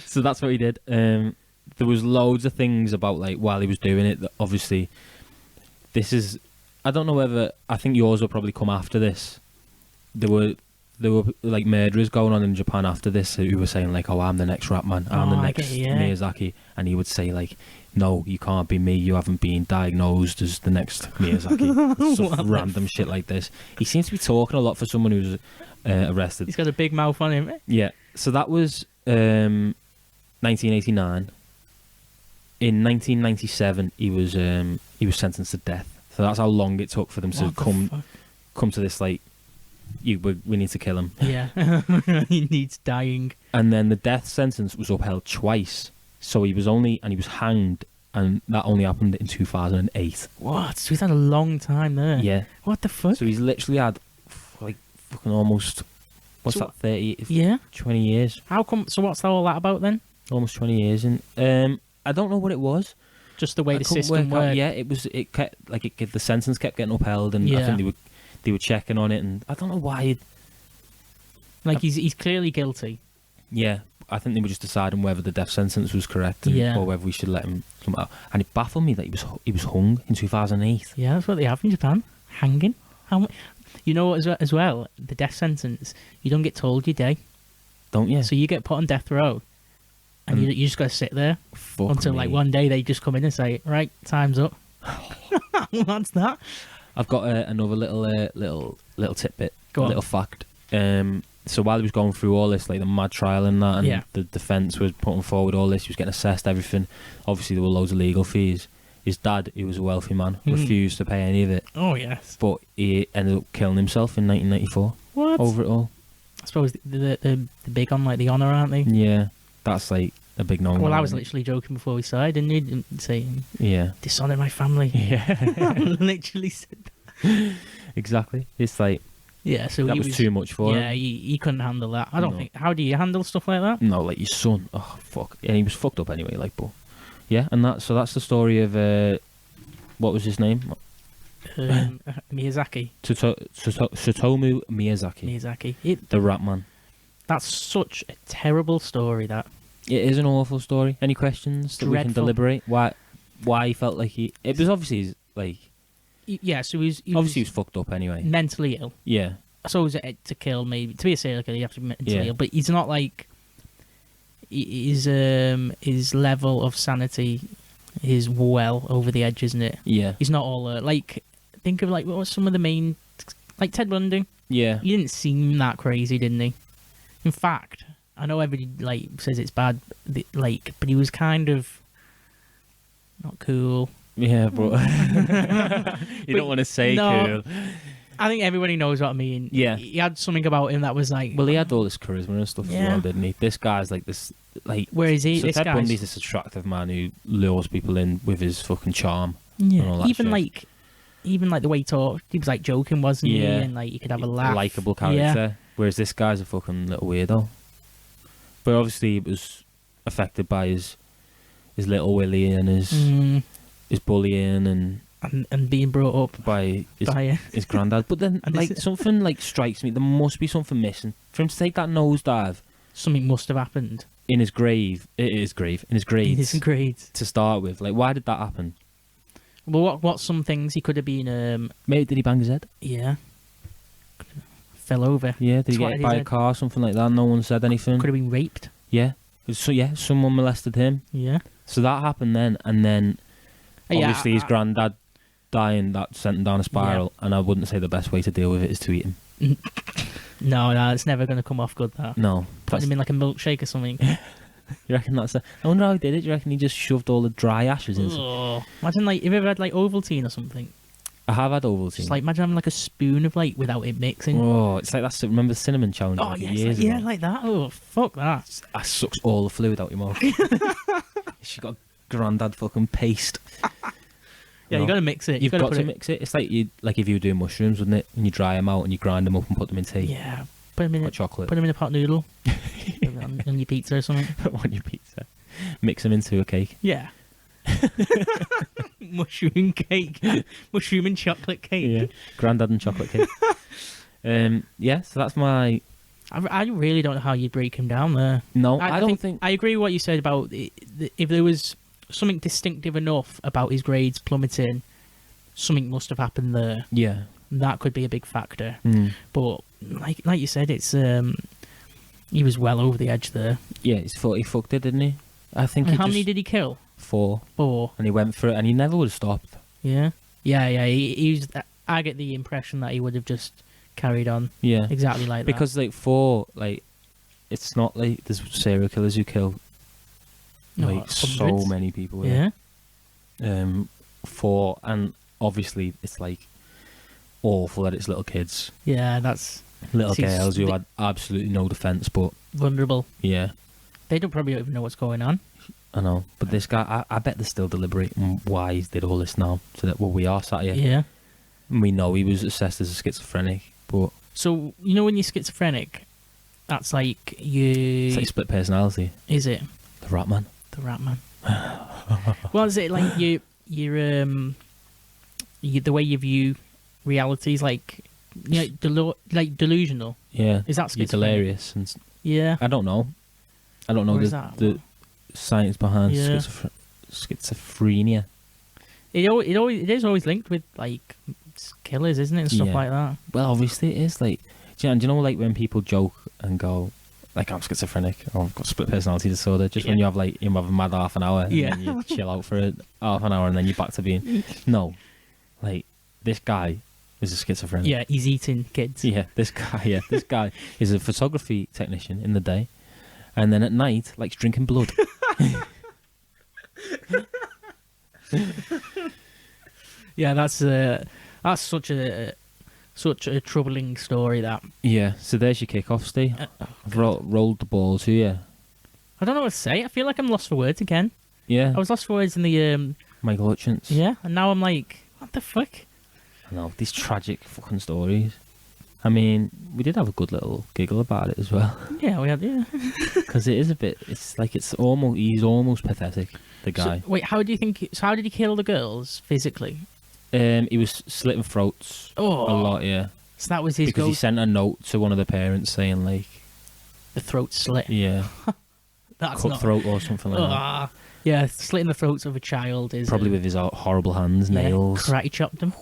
So that's what he did. There was loads of things about like while he was doing it that obviously this is, I don't know whether, I think yours will probably come after this. There were like murderers going on in Japan after this who were saying like, oh, I'm the next Ratman, I'm the next Miyazaki, and he would say like, no, you can't be me, you haven't been diagnosed as the next Miyazaki. Stuff, random shit like this. He seems to be talking a lot for someone who's arrested. He's got a big mouth on him. Yeah, so that was 1989. In 1997, he was sentenced to death. So that's how long it took for them to come to this like, we need to kill him. Yeah, he needs dying. And then the death sentence was upheld twice. So he was hanged, and that only happened in 2008. What? So he's had a long time there. Yeah. What the fuck? So he's literally had like fucking almost 30? Yeah. 20 years. How come? So what's all that about then? Almost 20 years, and I don't know what it was. Just the way the system worked. worked. Yeah, it kept like the sentence kept getting upheld, and I think they were checking on it, and I don't know why. He's clearly guilty. Yeah, I think they were just deciding whether the death sentence was correct, or whether we should let him come out. And it baffled me that he was hung in 2008. Yeah, that's what they have in Japan. Hanging. You know what? As well, the death sentence. You don't get told your day, don't you? So you get put on death row. And you just got to sit there until like one day they just come in and say, right, time's up. What's that? I've got another little tidbit, little fact. So while he was going through all this, like the mad trial and that, and the defence was putting forward all this, he was getting assessed everything. Obviously there were loads of legal fees. His dad, who was a wealthy man, refused to pay any of it. Oh yes. But he ended up killing himself in 1994. What? Over it all. I suppose they're big on like the honour, aren't they? Yeah. That's like a big no. Well, I was literally joking before we started, didn't you? Saying, dishonour my family. Yeah. Literally said that. Exactly. It's like, so that was too much for him. Yeah, he couldn't handle that. I don't think. How do you handle stuff like that? No, like your son. Oh fuck. And he was fucked up anyway. Like, but yeah, and that's the story of what was his name? Miyazaki. Satomu Miyazaki. Miyazaki. The Ratman. That's such a terrible story. That It is an awful story. Any questions that we can Dreadful. deliberate? Why he felt like he... It was obviously, like... Yeah, so he Obviously, he was fucked up anyway. mentally ill. Yeah. So is it to kill, maybe. To be a serial killer, you have to be mentally ill. But he's not like... His level of sanity is well over the edge, isn't it? Yeah. He's not all... like, think of, like, what was some of the main... Like, Ted Bundy. Yeah. He didn't seem that crazy, didn't he? In fact, I know everybody, like, says it's bad, like, but he was kind of... Not cool. Yeah, but... you don't want to say no, cool. I think everybody knows what I mean. Yeah. He had something about him that was like... Well, he had all this charisma and stuff as Yeah. well, didn't he? This guy's like this... like. Where is he? So This Ted guy's... Bundy's this attractive man who lures people in with his fucking charm. Yeah. and all that shit. Even like the way he talked, he was like joking, wasn't he? Yeah. And like you could have a laugh. Likeable character. Whereas this guy's a fucking little weirdo. But obviously it was affected by his little Willie and his bullying and being brought up by by his granddad. But then And like this- something like strikes me. There must be something missing for him to take that nosedive something must have happened in his grave. In his grades. in his grades. To start with, like, why did that happen? Well, what some things he could have been? Maybe did he bang his head? Yeah, fell over. Yeah, did he get Twatted hit his by a head. car, something like that? No one said anything. Could have been raped. Yeah. So yeah, someone molested him. Yeah. So that happened then, and then Yeah, obviously his granddad dying, that sent him down a spiral. And I wouldn't say the best way to deal with it is to eat him. No, it's never going to come off good. That No. putting him in like a milkshake or something. You reckon that's I wonder how he did it. Do you reckon he just shoved all the dry ashes in? Oh, imagine like have you ever had like Ovaltine or something? I have had Ovaltine. Just like imagine having like a spoon of like without it mixing. Oh, it's like that. Remember the cinnamon challenge? Oh like yeah, years yeah, ago? like that. Oh fuck that. That sucks all the fluid out your mouth. She got granddad fucking paste. Yeah, No. you got to mix it. You've got put to it. mix it. It's like if you were doing mushrooms, wouldn't it? And you dry them out and you grind them up and put them in tea. Yeah, put them in. Or chocolate. Put them in a pot noodle on your pizza or something. on your pizza. Mix them into a cake. Yeah. Mushroom cake, mushroom and chocolate cake. Yeah. Grandad and chocolate cake. Yeah, so that's my... I really don't know how you'd break him down there. No, I don't think... I agree with what you said about if there was something distinctive enough about his grades plummeting, something must have happened there. Yeah. That could be a big factor. Mm. But like you said, it's he was well over the edge there. Yeah, he fucked it, didn't he? I think And he how just... many did he kill? 4. 4. And he went for it, and he never would have stopped. Yeah. Yeah. He was. I get the impression that he would have just carried on Yeah. exactly like that. Because, like, 4, like, it's not like there's serial killers who kill, No, like, so hundreds. many people. Yeah. 4, and obviously it's, like, awful that it's little kids. Yeah, that's Little See, girls who the- had absolutely no defence, but, vulnerable. yeah. They probably don't even know what's going on. I know, but this guy, I bet they're still deliberating why he did all this now. So that we are sat here, Yeah. and we know he was assessed as a schizophrenic, but So you know when you're schizophrenic, that's like you. it's like split personality. Is it The rat man. the rat man? Well, is it like you the way you view reality is like like delusional? Yeah, Is that you're schizophrenic? delirious, and Yeah. I don't know. I don't know Or is the science behind Yeah. schizophrenia. It is always linked with like killers, isn't it, and stuff Yeah. like that. Well, obviously it is. Like, do you know, like when people joke and go, like, I'm schizophrenic, or I've got split personality disorder. Just when Yeah. you have like you have a mad half an hour, and Yeah. then you chill out for half an hour, and then you're back to being no. Like, this guy is a schizophrenic. Yeah, he's eating kids. Yeah, this guy is a photography technician in the day, and then at night likes drinking blood. Yeah, that's such a troubling story. That Yeah, so there's your kick-off, Steve. I've rolled the ball to you. I don't know what to say. I feel like I'm lost for words again. Yeah, I was lost for words in the Michael Hutchins. yeah, and now I'm like, what the fuck? I know, these tragic fucking stories. I mean, we did have a good little giggle about it as well. Yeah, we had Because it is a bit, it's like he's almost pathetic, the guy. So, wait, how do you think? So how did he kill the girls physically? He was slitting throats Oh, a lot, yeah. So that was his Because he sent a note to one of the parents saying, like, the throat slit. yeah. That's not... cutthroat or something like that. Ah, yeah, slitting the throats of a child is... Probably with his horrible hands, yeah, nails. karate chopped them.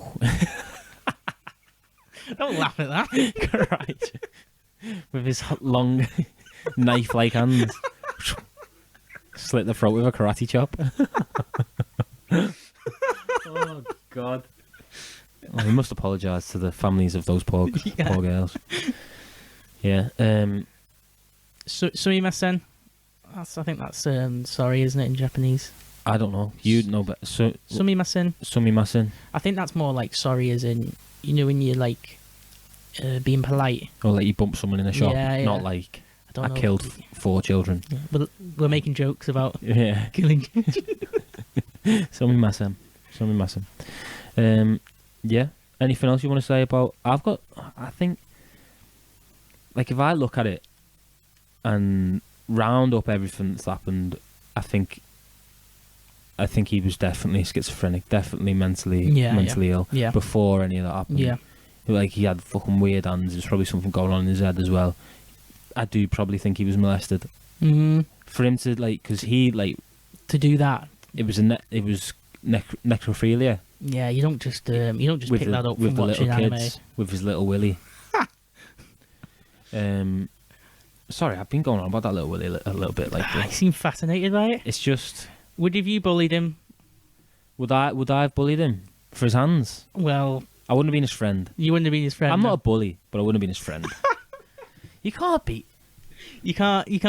Don't laugh at that. Karate. With his long knife-like hands. Slit the throat with a karate chop. Oh, God. Well, we must apologise to the families of those poor girls. Yeah. Sumimasen. I think that's sorry, isn't it, in Japanese? I don't know. You know better. Sumimasen. Sumimasen. I think that's more like sorry, as in, you know, when you're like being polite. Or like you bump someone in a shop. Yeah, yeah. Not like I don't know. killed 4 children. Yeah. But we're making jokes about Yeah. killing. Sumimasen. Yeah. Anything else you want to say about... I think, like, if I look at it and round up everything that's happened, I think he was definitely schizophrenic, definitely mentally ill before any of that happened. Yeah. Like, he had fucking weird hands. There's probably something going on in his head as well. I do probably think he was molested. Mm-hmm. For him to, like, because he, like... To do that. It was necrophilia. Yeah, you don't just pick that up with from the watching little anime. kids, with his little Willy. Sorry, I've been going on about that little Willy a little bit. Like, I seem fascinated by it. It's just. Would have you bullied him? Would I have bullied him for his hands? Well, I wouldn't have been his friend. You wouldn't have been his friend. I'm not a bully, but I wouldn't have been his friend. You can't be. You can't be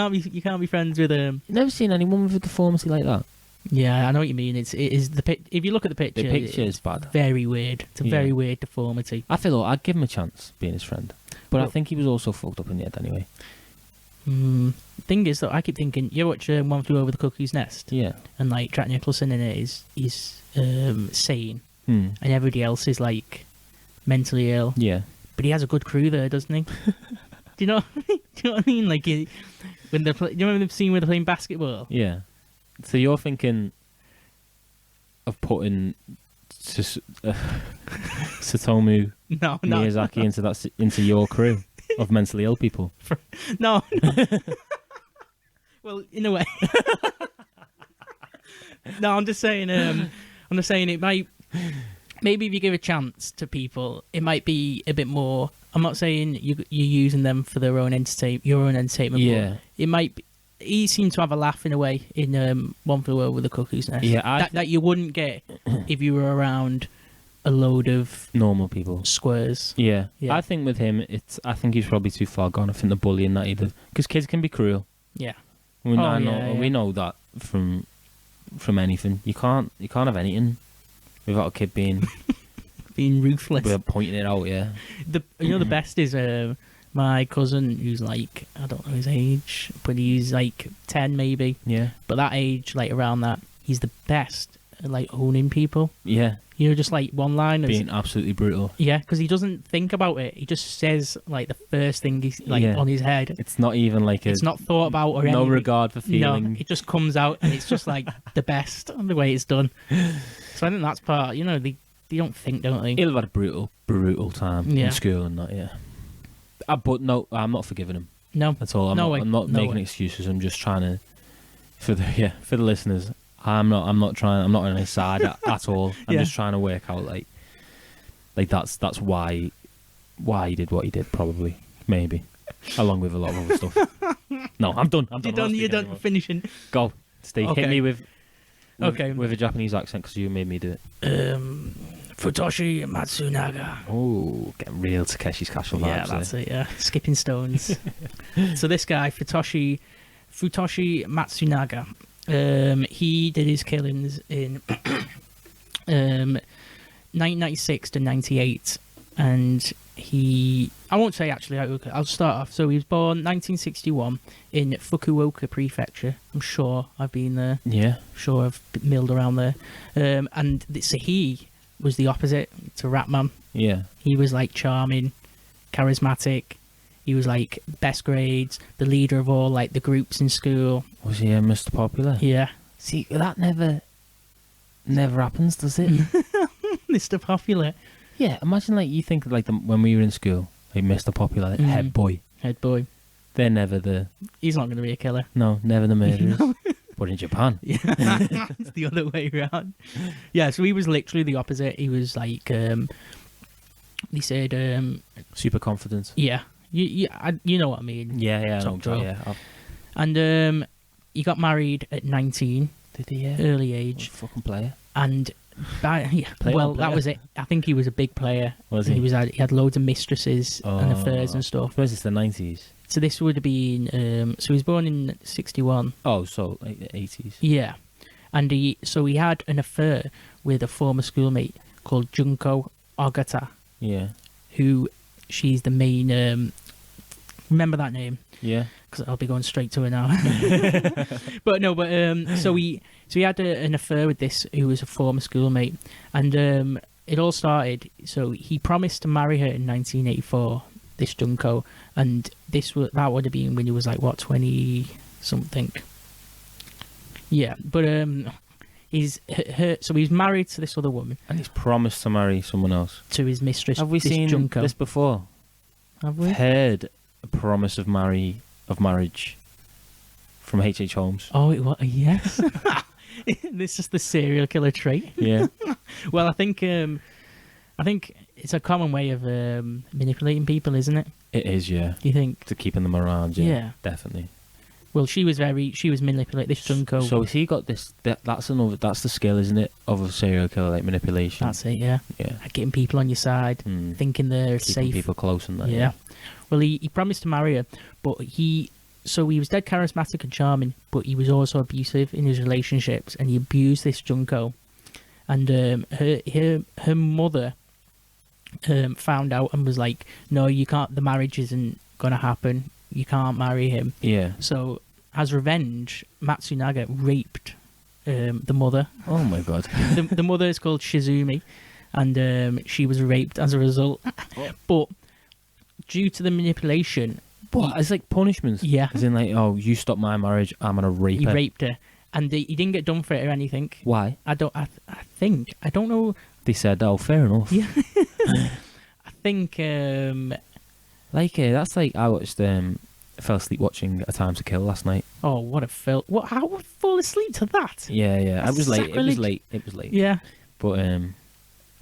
friends with him. You've never seen anyone with a deformity like that. Yeah, I know what you mean. It is if you look at the picture, is bad. Very weird. It's a very weird deformity. I feel like I'd give him a chance being his friend, but I think he was also fucked up in the head anyway. Thing is, though, I keep thinking, you watch One Flew Over the Cuckoo's Nest, yeah, and like Jack Nicholson in it is sane, and everybody else is like mentally ill. Yeah, but he has a good crew there, doesn't he? Do you know? Do you know what I mean? Like when they're you remember the scene where they're playing basketball? Yeah. So you're thinking of putting Satomu Miyazaki into your crew of mentally ill people? No. Well, in a way. No, I'm just saying. It might. Maybe if you give a chance to people, it might be a bit more. I'm not saying you're using them for your own entertainment. Yeah. But it might be. He seemed to have a laugh in a way in One Flew Over the Cuckoo's Nest. Yeah, that you wouldn't get if you were around a load of normal people, squares. Yeah. I think with him, I think he's probably too far gone. I think the bullying that he did, because kids can be cruel. Yeah, we know that from anything. You can't have anything without a kid being ruthless. We're pointing it out. Yeah. The best is my cousin, who's like, I don't know his age, but he's like 10 maybe. Yeah. But that age, like around that, he's the best at like owning people. Yeah. Just like one-liners. Being absolutely brutal. Yeah, because he doesn't think about it. He just says like the first thing he's like on his head. It's not even like it's not thought about or anything. No regard for feeling. No, it just comes out and it's just like the best the way it's done. So I think that's part. They don't think, don't they? He'll have had a brutal time in school and that. Yeah. But no, I'm not forgiving him. No, at all. I'm not making excuses. I'm just trying to, for the listeners. I'm not on his side at all. I'm just trying to work out like that's why he did what he did, probably, maybe, along with a lot of other stuff. No, I'm done. You're done finishing. Go, Steve. Okay. Hit me with a Japanese accent, because you made me do it. Futoshi Matsunaga. Oh, getting real Takeshi's Castle vibes. Yeah, that's it. Yeah, skipping stones. So this guy, Futoshi Matsunaga, he did his killings in 1996 to 98, and I won't say actually. I'll start off. So he was born 1961 in Fukuoka Prefecture. I'm sure I've been there. Yeah. Sure I've milled around there. And so he was the opposite to Ratman. Yeah. He was like charming, charismatic. He was like best grades, the leader of all like the groups in school. Was he Mr. Popular? Yeah. See, that never happens, does it? Mr. Popular. Yeah, imagine like you think like when we were in school, like Mr. Popular, head boy. Head boy. They're never the... He's not going to be a killer. No, never the murderers. But in Japan. Yeah, it's the other way around. Yeah, so he was literally the opposite. He was like, they said, Super confident. yeah, you know what I mean. Yeah, I Top know. drawer. Yeah. And he got married at 19, Did he? Yeah. early age, Fucking player. and Player. that was it. I think he was a big player. Was he? He had loads of mistresses and affairs and stuff. Where's this, the 90s? So this would have been. So he was born in 61. Oh, so like the 80s. Yeah, and he had an affair with a former schoolmate called Junko Ogata, Yeah. who she's the main. Remember that name? Yeah. Because I'll be going straight to her now. So he had an affair with this who was a former schoolmate, and it all started. So he promised to marry her in 1984. This Junko, and that would have been when he was like 20 something. Yeah, but so he's married to this other woman, And he's promised to marry someone else. to his mistress. Have we this seen Junko. this before? Have we? I've heard a promise of marriage from H.H. Holmes. Oh, it was, yes. This is the serial killer trait. Yeah. Well, I think it's a common way of manipulating people, isn't it? It is, yeah. Do you think? To keeping them around, yeah. Yeah. Definitely. Well, she was manipulated. This Junko. So has he got this? That's the skill, isn't it, of a serial killer, like manipulation. That's it. Yeah. Yeah. Like getting people on your side, thinking they're Keeping safe. people close and that. Yeah. Well, he promised to marry her, but he was dead charismatic and charming, but he was also abusive in his relationships, and he abused this Junko. And her mother found out and was like, "No, you can't. The marriage isn't gonna happen. You can't marry him." Yeah. So, as revenge, Matsunaga raped the mother. Oh my god. The mother is called Shizumi, and she was raped as a result. But due to the manipulation, What? It's like punishments. Yeah. As in, like, oh, you stop my marriage, I'm gonna rape he her. raped her, and he didn't get done for it or anything. Why? I don't know. They said, oh, fair enough. Yeah. I think That's like I watched. I fell asleep watching A Time to Kill last night. oh, what a film! What? How would I fall asleep to that? Yeah. It That's was late. sacrilege. It was late. Yeah. But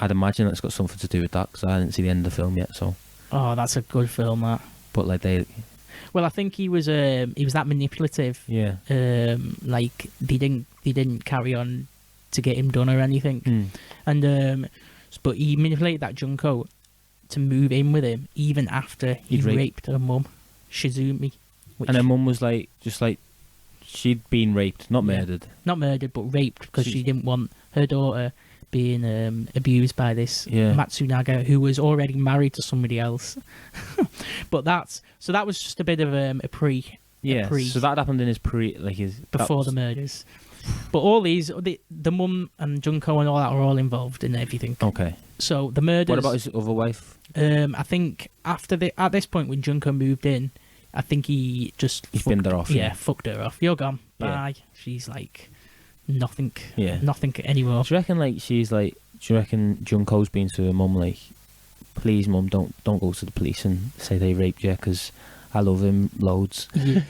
I'd imagine that's got something to do with that because I didn't see the end of the film yet. So, Oh, that's a good film. That. but like Well, I think he was that manipulative. yeah. Like they didn't carry on to get him done or anything. And but he manipulated that Junko to move in with him even after he He'd raped her mum, Shizumi. And her mum was like, she'd been raped, not Yeah. murdered. Not murdered, but raped because she didn't want her daughter being abused by this Yeah. Matsunaga, who was already married to somebody else. But that was just a bit of a pre. Yeah. pre- So that happened in his before the murders. But all these, the mum and Junko and all that are all involved in everything. Okay. So the murders. What about his other wife? I think at this point when Junko moved in, I think he just He binned her off. Yeah, fucked her off. You're gone. Yeah. Bye. She's like nothing. Yeah. Nothing anymore. Do you reckon do you reckon Junko's been to her mum like, please mum, don't go to the police and say they raped you because I love him loads. Yeah.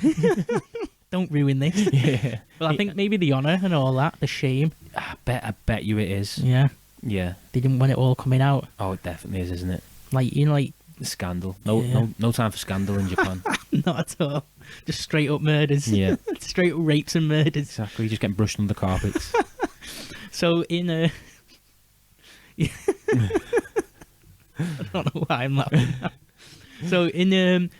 Don't ruin this. Yeah. Well, I think maybe the honour and all that, the shame. I bet you it is. Yeah. Yeah. They didn't want it all coming out. Oh, it definitely is, isn't it? Like The scandal. Yeah. No time for scandal in Japan. not at all. Just straight up murders. Yeah. Straight up rapes and murders. Exactly. Just getting brushed under the carpets. So in a. I don't know why I'm laughing. So in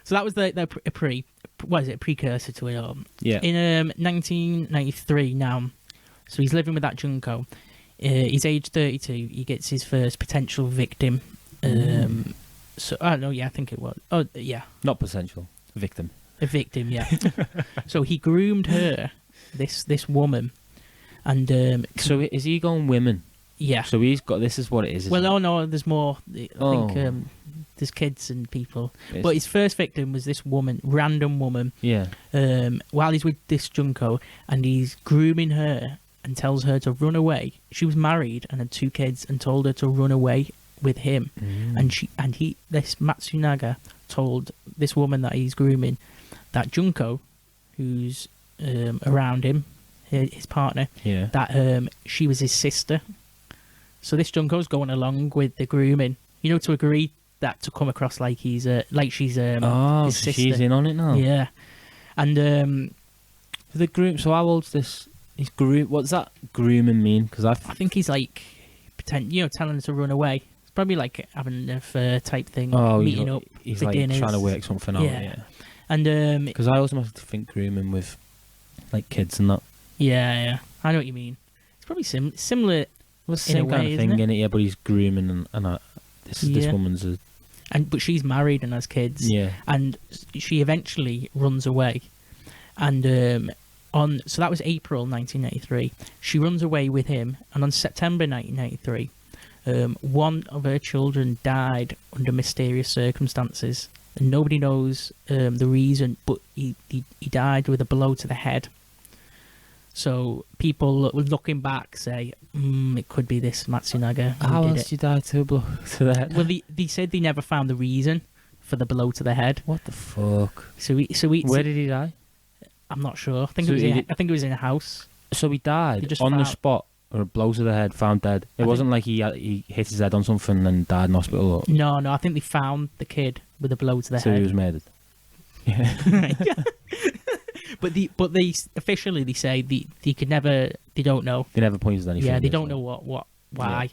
so that was the precursor to it all. Yeah. In 1993 now, so he's living with that Junko. He's age 32. He gets his first potential victim. So I don't know. Yeah, I think it was. Oh yeah, Not potential. Victim. a victim. Yeah. So he groomed her, this woman, and So is he going women? yeah. So he's got. This is what it is. Well, isn't no, there's more. I think there's kids and people. it? But his first victim was this woman, random woman. Yeah. While he's with this Junko, and he's grooming her and tells her to run away. She was married and had 2 kids, and told her to run away with him, this Matsunaga told this woman that he's grooming that Junko, who's around him, his partner, that she was his sister. So this Junko's going along with the grooming, to agree that to come across like she's his sister. She's in on it now. Yeah, and the groom. So how old's this? He's groom. What's that grooming mean? Because I think he's like telling her to run away. It's probably like having an affair type thing. Meeting up. He's for like dinners. trying to work something out. Yeah. And because I always must think grooming with like kids and that. Yeah, I know what you mean. It's probably similar. Well, same kind of thing, innit? Yeah, but he's grooming and this woman's but she's married and has kids. Yeah. And she eventually runs away. And so that was April 1993. She runs away with him, and on September 1993, one of her children died under mysterious circumstances, and nobody knows the reason, but he died with a blow to the head. So people looking back say, it could be this Matsunaga. How else did he die to a blow to the head? Well, they said they never found the reason for the blow to the head. What the fuck? So where did he die? I'm not sure. I think it was in a house. So he died on the spot, or a blow to the head, found dead. It wasn't like he hit his head on something and died in hospital. Or... No. I think they found the kid with a blow to the head. So he was murdered. Yeah. But they officially they say they could never. They don't know. They never pointed anything. Yeah, they don't know why.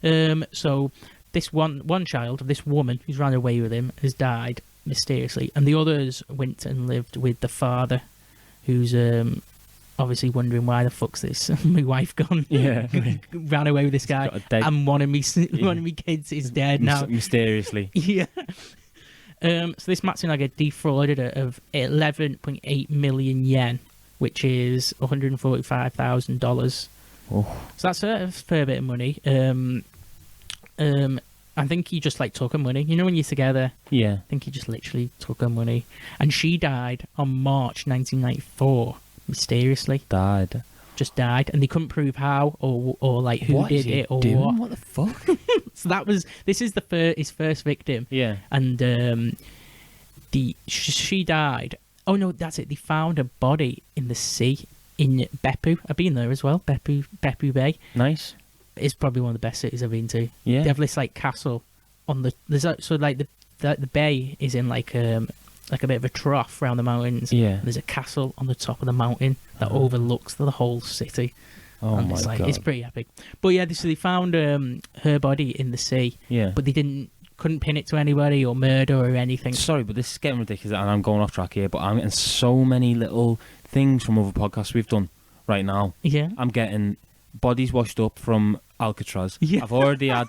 Yeah. So this one child of this woman who's ran away with him has died mysteriously, and the others went and lived with the father, who's obviously wondering why the fuck's this my wife gone. Yeah, ran away with this guy, and one of me kids is dead now mysteriously. Yeah. So this Matsunaga defrauded her of 11.8 million yen, which is $145,000. Oh. So that's a fair bit of money. I think he just took her money. When you're together. Yeah. I think he just literally took her money, and she died on March 1994. Mysteriously. Just died, and they couldn't prove how or who did it or what. What the fuck? So this is his first victim. Yeah. And she died. Oh no, that's it. They found a body in the sea in Beppu. I've been there as well. Beppu Bay. Nice. It's probably one of the best cities I've been to. Yeah. They have this castle on the the bay is in a bit of a trough around the mountains. Yeah. There's a castle on the top of the mountain that overlooks the whole city. Oh and my God. It's pretty epic. But yeah, so they found her body in the sea. Yeah. But they couldn't pin it to anybody or murder or anything. Sorry, but this is getting ridiculous, and I'm going off track here, but I'm getting so many little things from other podcasts we've done right now. Yeah. I'm getting bodies washed up from Alcatraz. Yeah. I've already had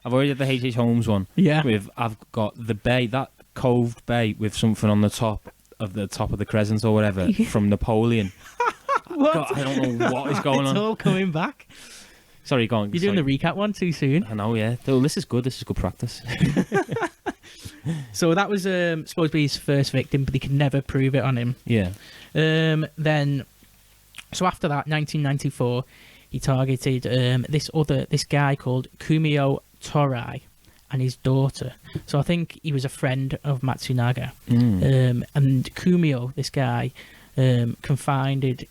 the H.H. Holmes one. Yeah. I've got the bay, that coved bay with something on the top of the crescent or whatever from Napoleon. What? God, I don't know what is going on. It's all coming back. Sorry, go on. You're doing the recap one too soon. I know, yeah. Oh, this is good. This is good practice. So that was supposed to be his first victim, but they could never prove it on him. Yeah. Then, so after that, 1994, he targeted this guy called Kumio Torai and his daughter. So I think he was a friend of Matsunaga. And Kumio, this guy, confided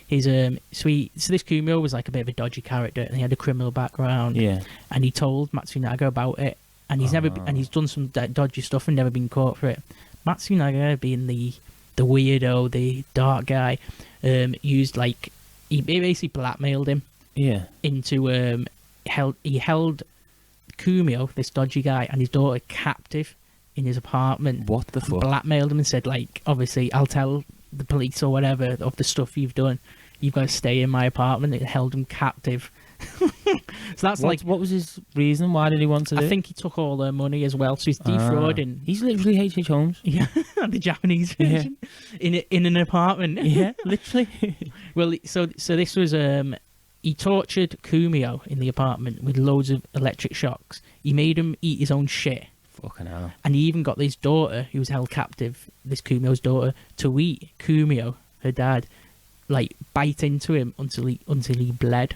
his so this Kumio was a bit of a dodgy character, and he had a criminal background. Yeah. And he told Matsunaga about it, and he's done some dodgy stuff and never been caught for it. Matsunaga, being the weirdo, the dark guy, used he basically blackmailed him. Yeah. Into he held Kumio, this dodgy guy, and his daughter captive in his apartment. What the fuck? Blackmailed him and said, obviously, I'll tell the police or whatever of the stuff you've done. You've got to stay in my apartment. It held him captive. So that's what was his reason? Why did he want to do it? I think he took all their money as well, so he's defrauding. He's literally H.H. Holmes. Yeah, the Japanese version. Yeah. In an apartment. Yeah, literally. Well, so this was he tortured Kumio in the apartment with loads of electric shocks. He made him eat his own shit. Fucking hell. And he even got this daughter, who was held captive, this Kumio's daughter, to eat Kumio, her dad, bite into him until he bled.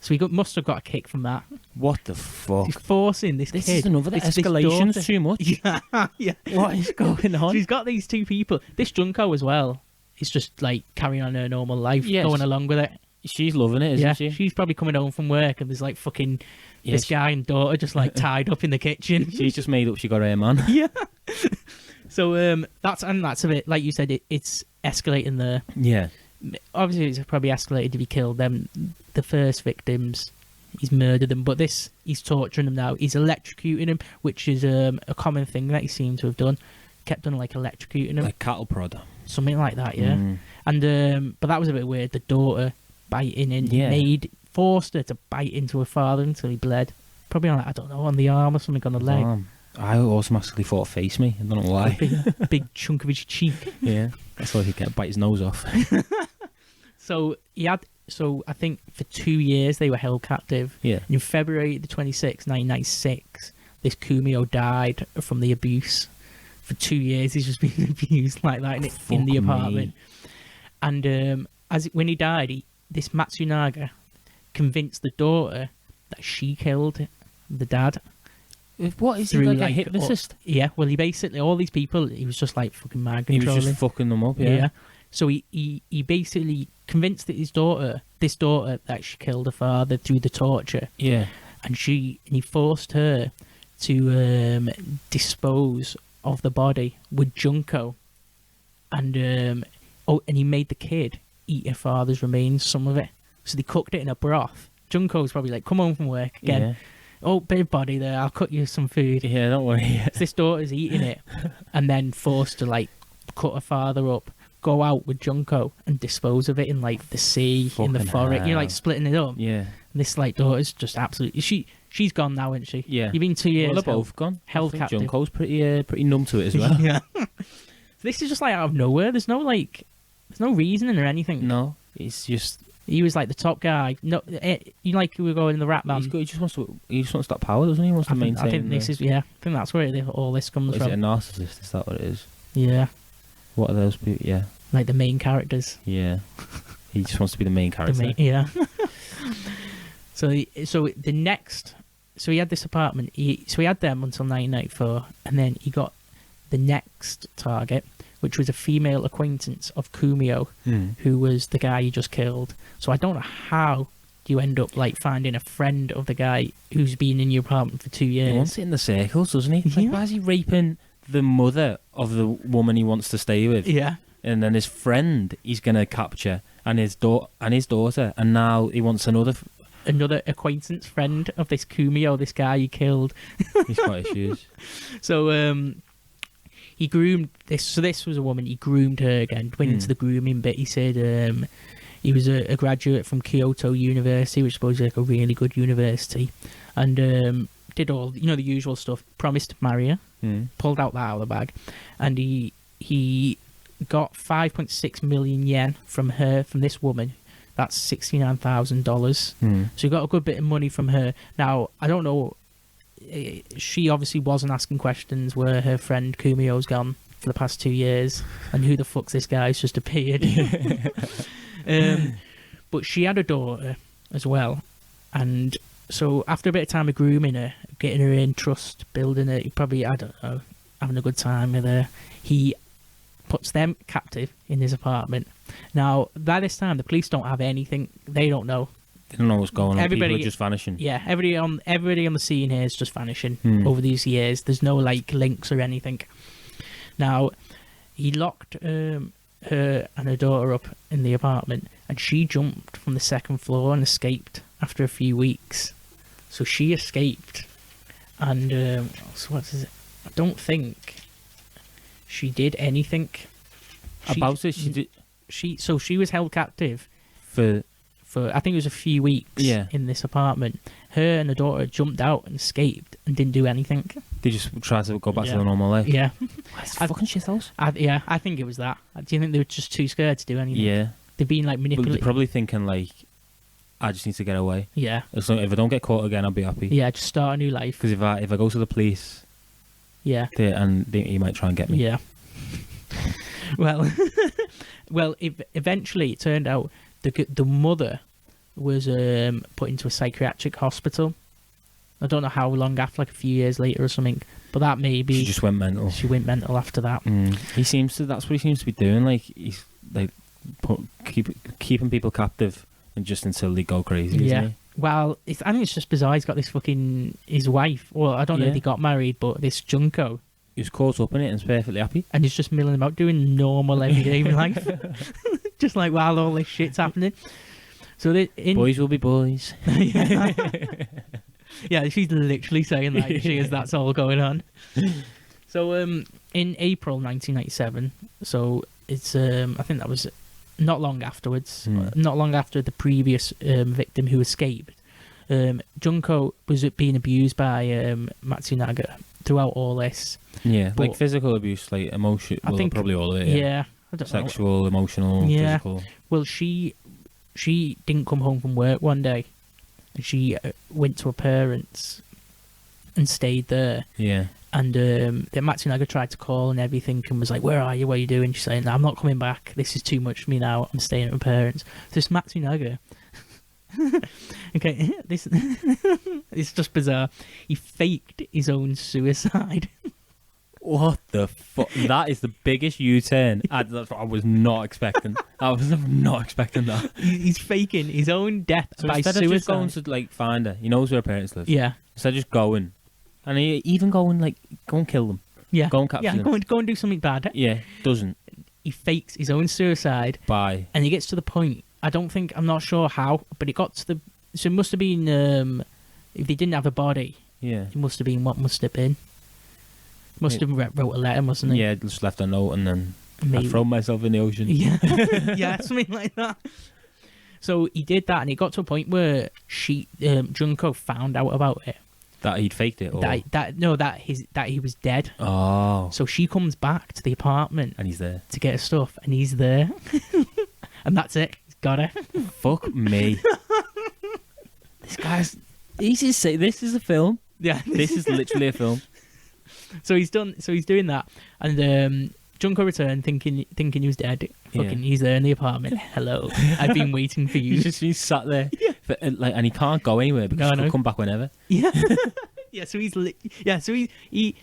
So he must have got a kick from that. What the fuck? He's forcing this This kid. is another this escalation's daughter. too much. Yeah, yeah. What is going on? She's got these two people. This Junko as well. Is just like carrying on her normal life, Yes. going along with it. She's loving it, isn't she? She's probably coming home from work and there's like fucking this guy and daughter just like tied up in the kitchen. She's just made up she got her man. Yeah. So that's a bit like you said. It's escalating there. Yeah. Obviously, it's probably escalated to be killed. Them, the first victims, he's murdered them, but this he's torturing them now. He's electrocuting them, which is a common thing that he seemed to have done. Kept on like electrocuting them, Like cattle prod. something like that. Yeah. And but that was a bit weird. The daughter biting in, forced her to bite into her father until he bled. Probably on, I don't know, on the arm or something, on the leg. I automatically thought face me. I don't know why. Big chunk of his cheek. Yeah. That's why he kept bite his nose off. So I think for 2 years they were held captive. Yeah. And in February the 26th, 1996, this Kumio died from the abuse. For 2 years he's just been abused like that in the apartment. And when he died, this Matsunaga convinced the daughter that she killed the dad. What is he, like a hypnotist? Yeah, well, he basically, all these people, he was just like fucking mind controlling. He was just fucking them up, yeah. So he basically convinced this daughter, that she killed her father through the torture. Yeah. And he forced her to dispose of the body with Junko. And and he made the kid eat her father's remains, some of it. So they cooked it in a broth. Junko's probably like, come home from work again. Yeah. Oh, bit of body there, I'll cook you some food. Yeah, don't worry. So this daughter's eating it and then forced to like cut her father up, go out with Junko and dispose of it in like the sea, in the forest. hell. You're like splitting it up. Yeah. And this like daughter's just absolutely she's gone now, isn't she? Yeah. You've been 2 years. Well, they're both gone. Held I think captive. Junko's pretty numb to it as well. Yeah. So this is just like out of nowhere. There's no reasoning or anything. No, it's just He was like the top guy. No, you like we were going in the rap band. he just wants that power, doesn't he? He wants to maintain. I think this is I think that's where all this comes Is from. it a narcissist? Is that what it is? Yeah, What are those people? Yeah. like the main characters. Yeah. He just wants to be the main character. Yeah. So he had this apartment. He had them until 1994, and then he got the next target, which was a female acquaintance of Kumio, who was the guy he just killed. So I don't know how you end up like finding a friend of the guy who's been in your apartment for 2 years. He wants it in the circles, doesn't he? Yeah. Like, why is he raping the mother of the woman he wants to stay with? Yeah. And then his friend he's gonna capture, and his daughter, and now he wants another Acquaintance friend of this Kumio, this guy he killed. He's got issues. So he groomed this. So this was a woman. He groomed her again. Went into the grooming bit. He said he was a graduate from Kyoto University, which is supposedly like a really good university, and did all the usual stuff. Promised to marry her. Pulled out that out of the bag, and he got 5.6 million yen from this woman. That's $69,000. So he got a good bit of money from her. Now I don't know. She obviously wasn't asking questions where her friend Kumio's gone for the past 2 years and who the fuck's this guy's just appeared. But she had a daughter as well, and so after a bit of time of grooming her, getting her in trust, building it, probably, I don't know, having a good time with her, he puts them captive in his apartment. Now by this time the police don't have anything. They don't know. They don't know what's going on. Everybody- People are just vanishing. Yeah, everybody on the scene here is just vanishing over these years. There's no like links or anything. Now, he locked her and her daughter up in the apartment, and she jumped from the second floor and escaped after a few weeks. So she escaped, and so what is it? I don't think she did anything About it, she did She was held captive for I think it was a few weeks in this apartment. Her and her daughter jumped out and escaped and didn't do anything. They just tried to go back to their normal life. Yeah. It's fucking shithouse. I think it was that. Do you think they were just too scared to do anything? Yeah. They've been like But manipulated. they're probably thinking like, I just need to get away. Yeah. So if I don't get caught again, I'll be happy. Yeah, just start a new life. Because if I go to the police, Yeah. he might try and get me. Yeah. Well, eventually it turned out the mother was put into a psychiatric hospital. I don't know how long after, like a few years later or something. But that maybe She just went mental. She went mental after that. He seems to. That's what he seems to be doing. Like he's like keeping people captive, and just until they go crazy. Yeah. Isn't he? Well, I think it's just bizarre. He's got this fucking his wife. Well, I don't know if they got married, but this Junko. He was caught up in it and is perfectly happy. And he's just milling about doing normal everyday life, just like while all this shit's happening. So boys will be boys. Yeah, she's literally saying that. She is. That's all going on. So, in April 1997, so it's I think that was not long afterwards, not long after the previous victim who escaped. Junko was being abused by Matsunaga throughout all this. Yeah, but, like physical abuse, like emotion. I think probably all of it. Yeah, I don't sexual, know. Emotional, physical. Well, she didn't come home from work one day. And she went to her parents and stayed there. Yeah. And then Matsunaga tried to call and everything and was like, "Where are you? What are you doing?" She's saying, "No, I'm not coming back. This is too much for me now. I'm staying at my parents." So this Matsunaga... okay, this it's just bizarre. He faked his own suicide. What the fuck? That is the biggest U-turn I was not expecting. I was not expecting that. He's faking his own death so by instead suicide. Of just going to like find her, he knows where her parents live. Yeah. Instead of just going, and he even going like go and kill them. Yeah. Go and capture them. Go and do something bad. Yeah. Doesn't. He fakes his own suicide. By. And he gets to the point. I'm not sure how, but it got to the. So it must have been if they didn't have a body. Yeah. It must have been what must have been. Must have wrote a letter, mustn't he? Yeah, just left a note and then Maybe. I thrown myself in the ocean. Yeah, yeah, something like that. So he did that, and it got to a point where Junko found out about it. That he'd faked it, or that he was dead. Oh. So she comes back to the apartment, and he's there to get her stuff, and he's there, and that's it. He's got her. Fuck me. This guy's. This is a film. Yeah, this is literally a film. So he's doing that, and Junko returned thinking he was dead. Fucking, he's there in the apartment. Hello, I've been waiting for you. He's sat there, and he can't go anywhere because he'll come back whenever. Yeah, yeah. So he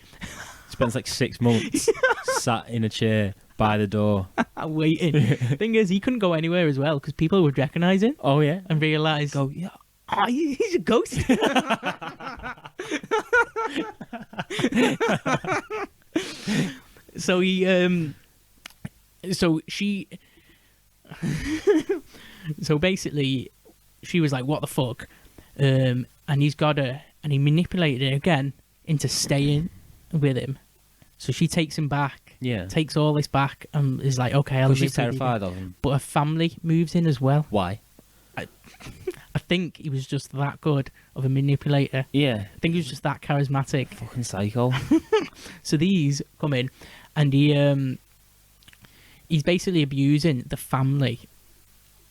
spends like 6 months sat in a chair by the door waiting. Thing is, he couldn't go anywhere as well because people would recognise him. Oh yeah, and realise, go yeah. Oh, he's a ghost. So so basically, she was like, "What the fuck?" And he's got her, and he manipulated her again into staying with him. So she takes him back. Yeah, takes all this back, and is like, "Okay, I'll." She's terrified of him. But her family moves in as well. Why? I think he was just that good of a manipulator. Yeah. I think he was just that charismatic. Fucking psycho. So these come in, and he's basically abusing the family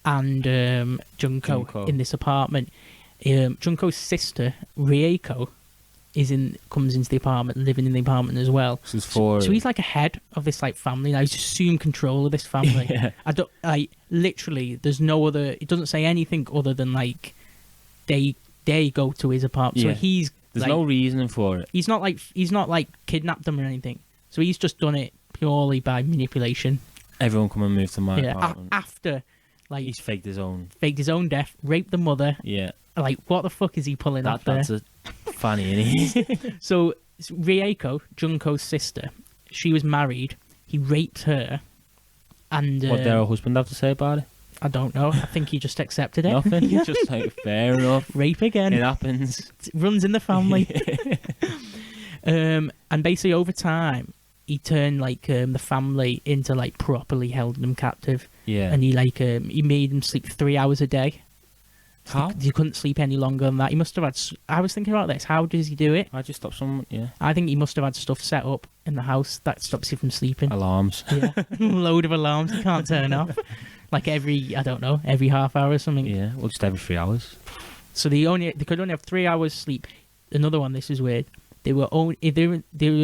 and Junko in this apartment. Junko's sister, Rieko, comes into the apartment, living in the apartment as well. So he's like a head of this like family. Now he's assumed control of this family. Yeah. Literally, there's no other. It doesn't say anything other than like they go to his apartment. Yeah. So there's no reasoning for it. He's not like kidnapped them or anything. So he's just done it purely by manipulation. Everyone come and move to my apartment. After like he's faked his own death, raped the mother. Yeah. Like, what the fuck is he pulling off there? That's a funny, isn't he? So, Rieko, Junko's sister, she was married. He raped her. And what did her husband have to say about it? I don't know. I think he just accepted it. Nothing. Just like, fair enough. Rape again. It happens. It runs in the family. And basically, over time, he turned like the family into like properly held them captive. Yeah. And he made them sleep 3 hours a day. How? You couldn't sleep any longer than that. He must have had. I was thinking about this. How does he do it? I just stopped someone. Yeah. I think he must have had stuff set up in the house that stops you from sleeping. Alarms. Yeah, load of alarms you can't turn off. Like every half hour or something. Yeah, well, just every 3 hours. So they could only have 3 hours sleep. Another one. This is weird. They were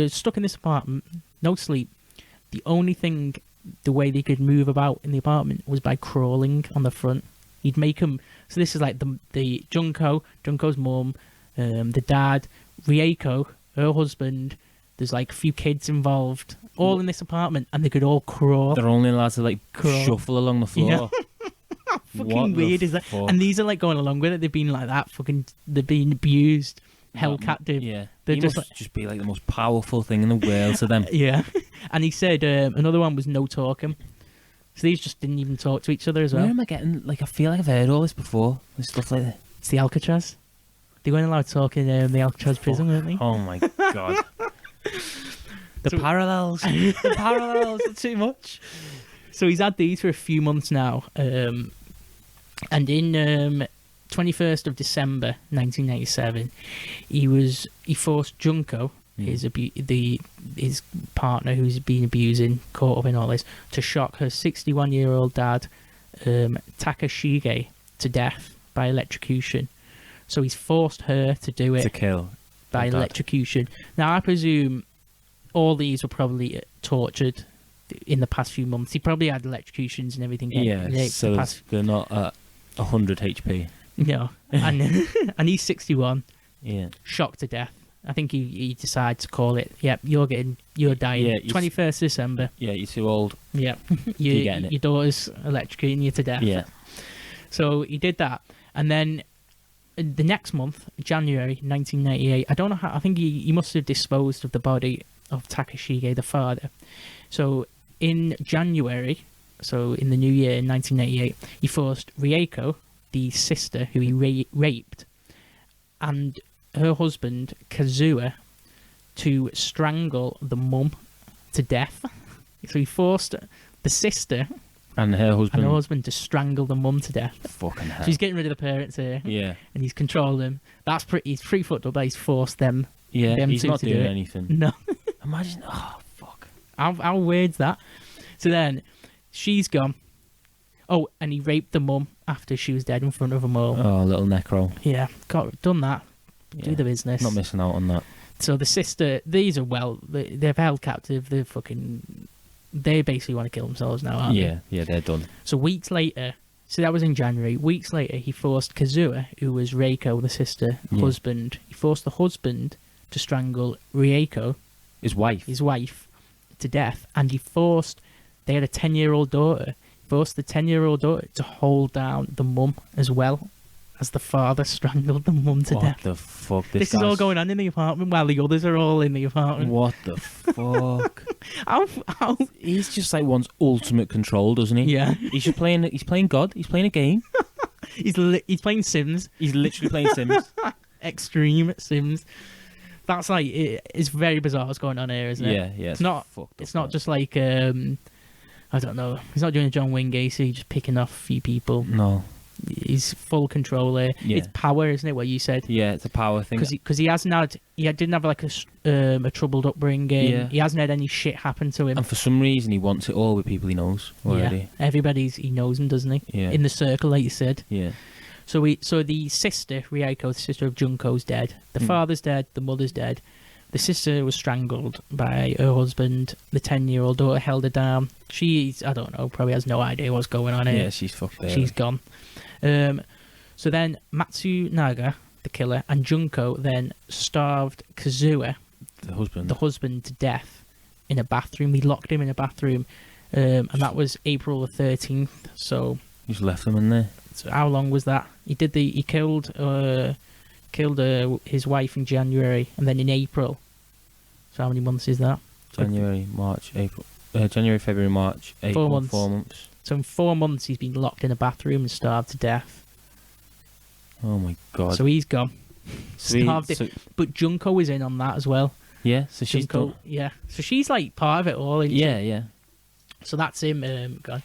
stuck in this apartment, no sleep. The only thing, the way they could move about in the apartment was by crawling on the front. He'd make them. So this is like the Junko's mum, the dad, Rieko, her husband. There's like a few kids involved, all in this apartment, and they could all crawl. They're only allowed to like Crawl. shuffle along the floor. How fucking What the weird is that? fuck? And these are like going along with it. They've been like that. Fucking, they've been abused, held captive. Yeah, They're he just must just be like the most powerful thing in the world to them. Yeah. And he said another one was no talking. So these just didn't even talk to each other as well. Where am I getting? Like, I feel like I've heard all this before. This stuff like that. It's the Alcatraz. They weren't allowed to talk in the Alcatraz prison, weren't they? Oh my god. The parallels. The parallels are too much. So he's had these for a few months now. And in 21st of December 1997, he forced Junko, his partner who's been abusing, caught up in all this, to shock her 61-year-old dad, Takashige, to death by electrocution. So he's forced her to do it To kill. by her dad. electrocution. Now, I presume all these were probably tortured in the past few months. He probably had electrocutions and everything. Yeah, so the past, they're not at 100 HP. no, and and he's 61, Yeah. shocked to death. I think he decided to call it. Yep, you're dying. Yeah, 21st December. Yeah, you're too old. Yep, You're getting it. Your daughter's electrocuting you to death. Yeah. So he did that, and then the next month, January 1998. I don't know how. I think he must have disposed of the body of Takashige, the father. So in January, so in the new year, in 1988, he forced Rieko, the sister who he raped, and her husband, Kazuo, to strangle the mum to death. So he forced the sister And her husband. to strangle the mum to death. Fucking hell. So he's getting rid of the parents here, Yeah. and he's controlled them. He's pretty fucked up that he's forced them. Yeah, them he's two not to do doing it. anything. No. Imagine. Oh, fuck. How weird's that? So then, she's gone. Oh, and he raped the mum after she was dead in front of them all. Oh, little necro. Yeah, done that. Yeah. Do the business. Not missing out on that. So the sister, they've held captive. They basically want to kill themselves now, aren't they? Yeah, they're done. So weeks later, so that was in January. Weeks later, he forced Kazuo, who was Reiko, the sister, husband. He forced the husband to strangle Rieko, His wife. his wife, to death, and they had a 10-year-old daughter. He forced the 10-year-old daughter to hold down the mum as well as the father strangled the mum to What death. the fuck? This is all going on in the apartment while the others are all in the apartment. What the fuck? How? He's just like wants ultimate control, doesn't he? Yeah. He's just playing. He's playing God. He's playing a game. He's playing Sims. He's literally playing Sims. Extreme Sims. That's like it's very bizarre what's going on here, isn't it? Yeah. It's not. fucked It's up, not just like I don't know. He's not doing a John Wayne Gacy, just picking off a few people. No. He's full control here. Yeah. It's power, isn't it? What you said? Yeah, it's a power thing. Because he hasn't had. Didn't have like a troubled upbringing. Yeah. He hasn't had any shit happen to him. And for some reason, he wants it all with people he knows already. Yeah. He knows him, doesn't he? Yeah. In the circle, like you said. Yeah. So the sister, Rieko, the sister of Junko's dead. The father's dead. The mother's dead. The sister was strangled by her husband. The 10-year-old daughter held her down. I don't know, probably has no idea what's going on here. Yeah, she's fucked there. She's gone. So then Matsunaga, the killer, and Junko then starved Kazuo, the husband, to death in a bathroom. He locked him in a bathroom, and that was April the 13th. So Just left them in there. how long was that? He killed his wife in January, and then in April. So how many months is that? January, March, April. January, February, March, April. 4 months. 4 months. So in 4 months he's been locked in a bathroom and starved to death. Oh my god. So he's gone. Starved so, it. But Junko was in on that as well. yeah, so she's Junko, done. yeah. So she's like part of it all. Isn't she? Yeah. So that's him gone.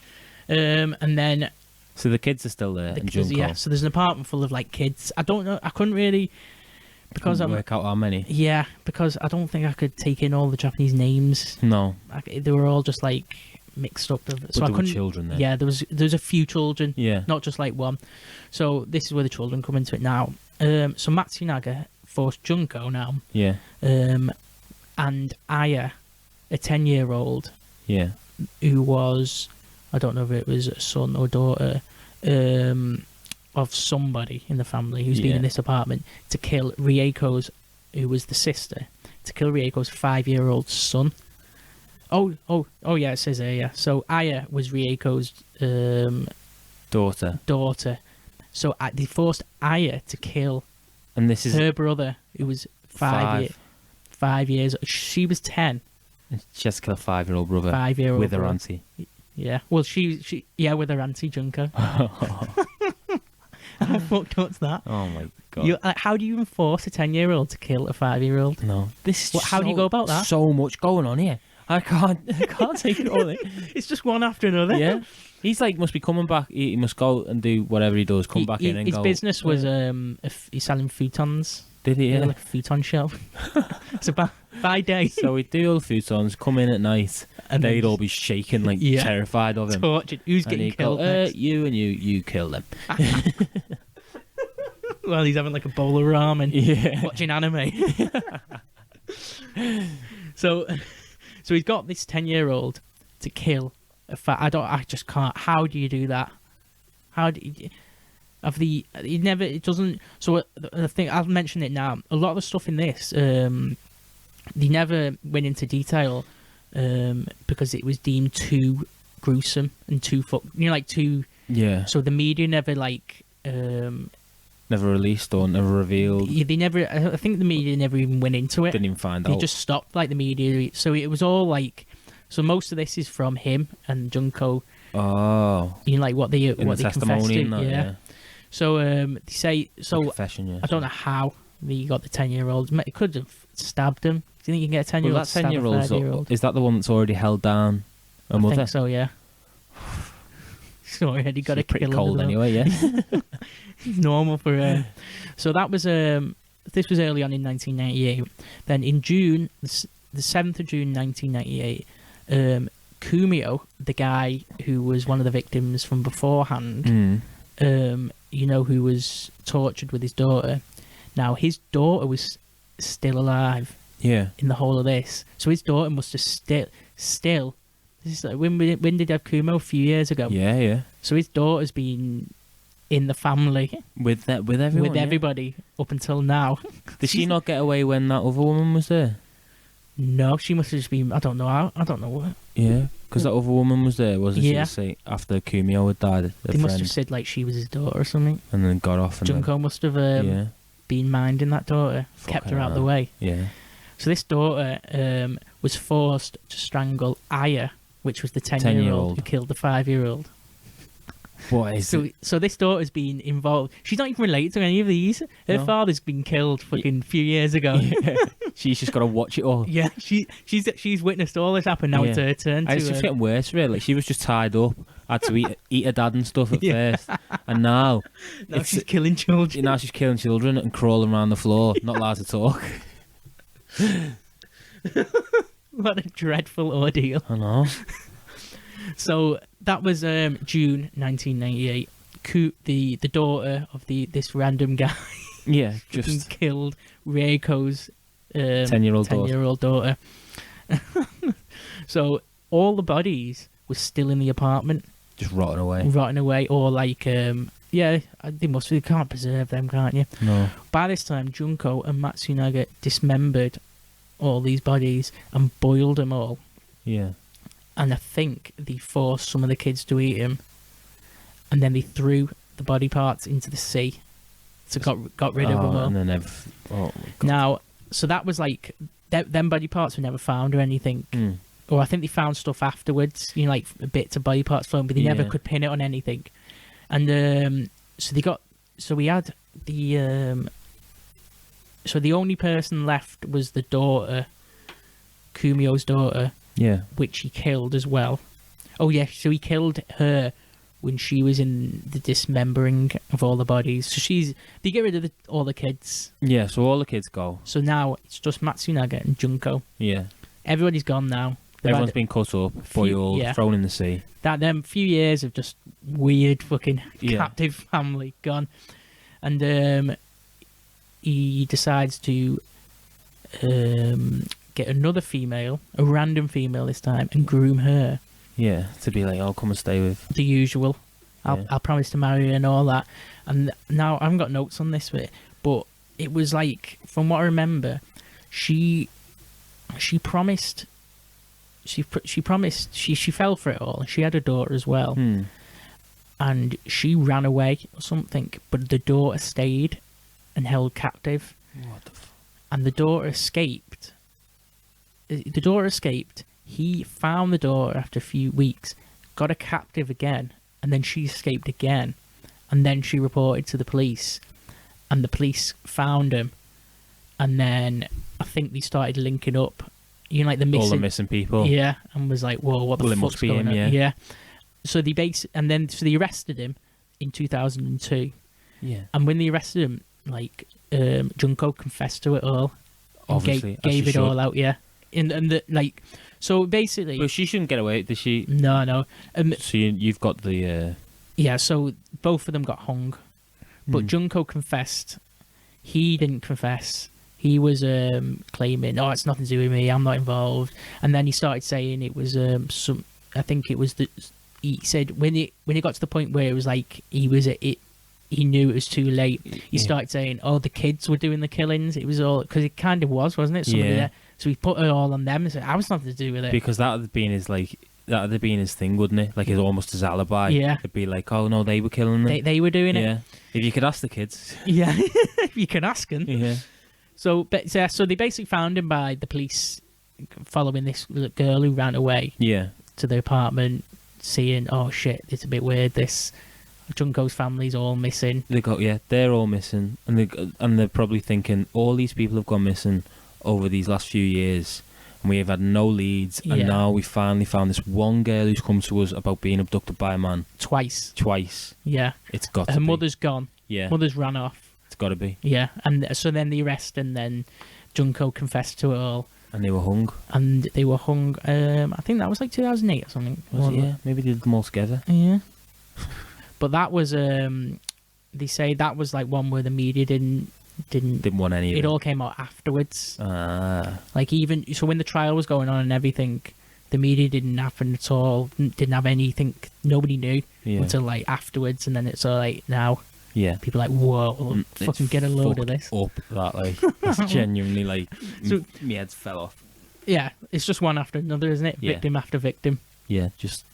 And then So the kids are still there, and Junko. yeah. So there's an apartment full of like kids. I don't know. I couldn't really because Couldn't work out how many. Yeah, because I don't think I could take in all the Japanese names. No, They were all just like mixed up. So but I there were couldn't. children there. Yeah, there was a few children. Yeah. Not just like one. So this is where the children come into it now. So Matsunaga forced Junko now. Yeah. And Aya, a 10-year-old Yeah. who was, I don't know if it was a son or daughter, of somebody in the family who's been in this apartment to kill Rieko's, who was the sister, to kill Rieko's 5-year-old son. Oh, yeah, it says here, yeah. So Aya was Rieko's daughter. So they forced Aya to kill her brother, who was 5 years. She was 10. She has to kill a 5-year-old brother. 5-year-old with her brother. auntie. Yeah. Well, she with her auntie Junko. How fucked up's that? Oh my god! How do you even force a 10-year-old to kill a 5-year-old? No, this is how do you go about that? So much going on here. I can't take it all in. It's just one after another. Yeah, he's like must be coming back. He must go and do whatever he does. Come back in and his go. His business was he's selling futons. Did he? Yeah, like a futon show. So by day. So he'd do all the futons, come in at night, and they'd all be shaking like terrified of him. Tortured. Who's getting killed? You and you kill them. Well, he's having like a bowl of ramen, watching anime. So he's got this 10-year-old to kill I just can't. How do you do that? How do you... It doesn't. So the thing, I'll mention it now. A lot of the stuff in this, they never went into detail because it was deemed too gruesome and too too. Yeah. So the media never never released or never revealed. Yeah, they never. I think the media never even went into it. Didn't even find out. They just stopped the media. So it was all So most of this is from him and Junko. Oh. What they confessed to. Yeah. So they say confession, yeah. I don't know how they got the 10-year-old. It could have stabbed him. Do you think you can get a 10-year-old? Well, that 10-year-old is that the one that's already held down a mother? I think so, yeah. So already got a pretty cold anyway, yeah. Normal for her. So that was this was early on in 1998. Then in June, the 7th of June 1998, Kumio, the guy who was one of the victims from beforehand, who was tortured with his daughter. Now, his daughter was still alive. Yeah. In the whole of this. So his daughter must have still... This is when did he have Kumo? A few years ago. Yeah, yeah. So his daughter's been in the family. With everyone, with everybody up until now. Did she not get away when that other woman was there? No, she must have just been... I don't know how. I don't know what. Yeah, because that other woman was there, wasn't she? Say after Kumio had died, they must have said she was his daughter or something. And then got off. And Junko must have been minding that daughter, kept her out of the way. Yeah. So this daughter was forced to strangle Aya, which was the 10-year-old who killed the 5-year-old. What is it? So this daughter's been involved. She's not even related to any of these. Her father's been killed fucking a few years ago. Yeah. She's just got to watch it all. Yeah, she's witnessed all this happen. Now it's her turn. It's just getting worse for her. She was just tied up, had to eat her dad and stuff at first, and now she's killing children. Now she's killing children and crawling around the floor, not allowed to talk. What a dreadful ordeal. I know. So that was June 1998. The daughter of this random guy. Yeah, just killed Reiko's 10-year-old daughter. So all the bodies were still in the apartment, just rotting away, or they must. You can't preserve them, can't you? No. By this time, Junko and Matsunaga dismembered all these bodies and boiled them all. Yeah. And I think they forced some of the kids to eat them, and then they threw the body parts into the sea. So got rid of them all. And then now, so that was them body parts were never found or anything. Or I think they found stuff afterwards, bits of body parts flown, but they never could pin it on anything. And so we had the so the only person left was the daughter, Kumio's daughter. Yeah. Which he killed as well. Oh yeah, so he killed her when she was in the dismembering of all the bodies. So they get rid of all the kids. Yeah, so all the kids go. So now it's just Matsunaga and Junko. Yeah. Everybody's gone now. Everyone's been cut up, boiled, thrown in the sea. Them few years of just weird fucking captive family gone. And he decides to get another female, a random female this time, and groom her. Yeah, to be like, come and stay with. The usual. I'll promise to marry her and all that. And now I haven't got notes on this bit, but it was like, from what I remember, she promised. She promised. She fell for it all, and she had a daughter as well. And she ran away or something, but the daughter stayed and held captive. What the and the daughter escaped. He found the daughter after a few weeks, got her captive again, and then she escaped again. And then she reported to the police, and the police found him. And then I think they started linking up, like the missing... all the missing people. Yeah, and was like, whoa, what the fuck's must be going him, on? yeah. So they arrested him in 2002. Yeah. And when they arrested him, like, Junko confessed to it all. And Obviously, gave it all out, yeah. So basically... But she shouldn't get away, does she? No. So you've got the... Yeah, so both of them got hung. But Junko confessed. He didn't confess. He was claiming, "Oh, it's nothing to do with me. I'm not involved." And then he started saying it was some. I think it was the. He said when it got to the point where it was like he knew it was too late. He started saying, "Oh, the kids were doing the killings." It was all because it kind of was, wasn't it? Somebody there. So he put it all on them and said, "I was nothing to do with it." Because that would have been his thing, wouldn't it? Like, it's almost his alibi. Yeah. It'd be like, "Oh no, they were killing them." They were doing it. Yeah. If you could ask the kids. Yeah. If you can ask them. Yeah. So they basically found him by the police following this girl who ran away. Yeah. To the apartment, seeing, oh shit, it's a bit weird. This Junko's family's all missing. They're all missing, and they're probably thinking all these people have gone missing over these last few years, and we have had no leads, and now we finally found this one girl who's come to us about being abducted by a man twice. Yeah, it's got. Her mother's gone. Yeah, mother's ran off. It's got to be. Yeah, and so then the arrest, and then Junko confessed to it all. And they were hung. I think that was like 2008 or something. Yeah, maybe they did them all together. Yeah. But that was, they say that was like one where the media didn't want any of it. It all came out afterwards. Ah. Like so when the trial was going on and everything, the media didn't happen at all, didn't have anything, nobody knew until like afterwards, and then it's all like now. Yeah. People are like, whoa, fucking get a load of this. Up that, like, it's genuinely like, so, my head's fell off. Yeah, it's just one after another, isn't it? Yeah. Victim after victim. Yeah, it's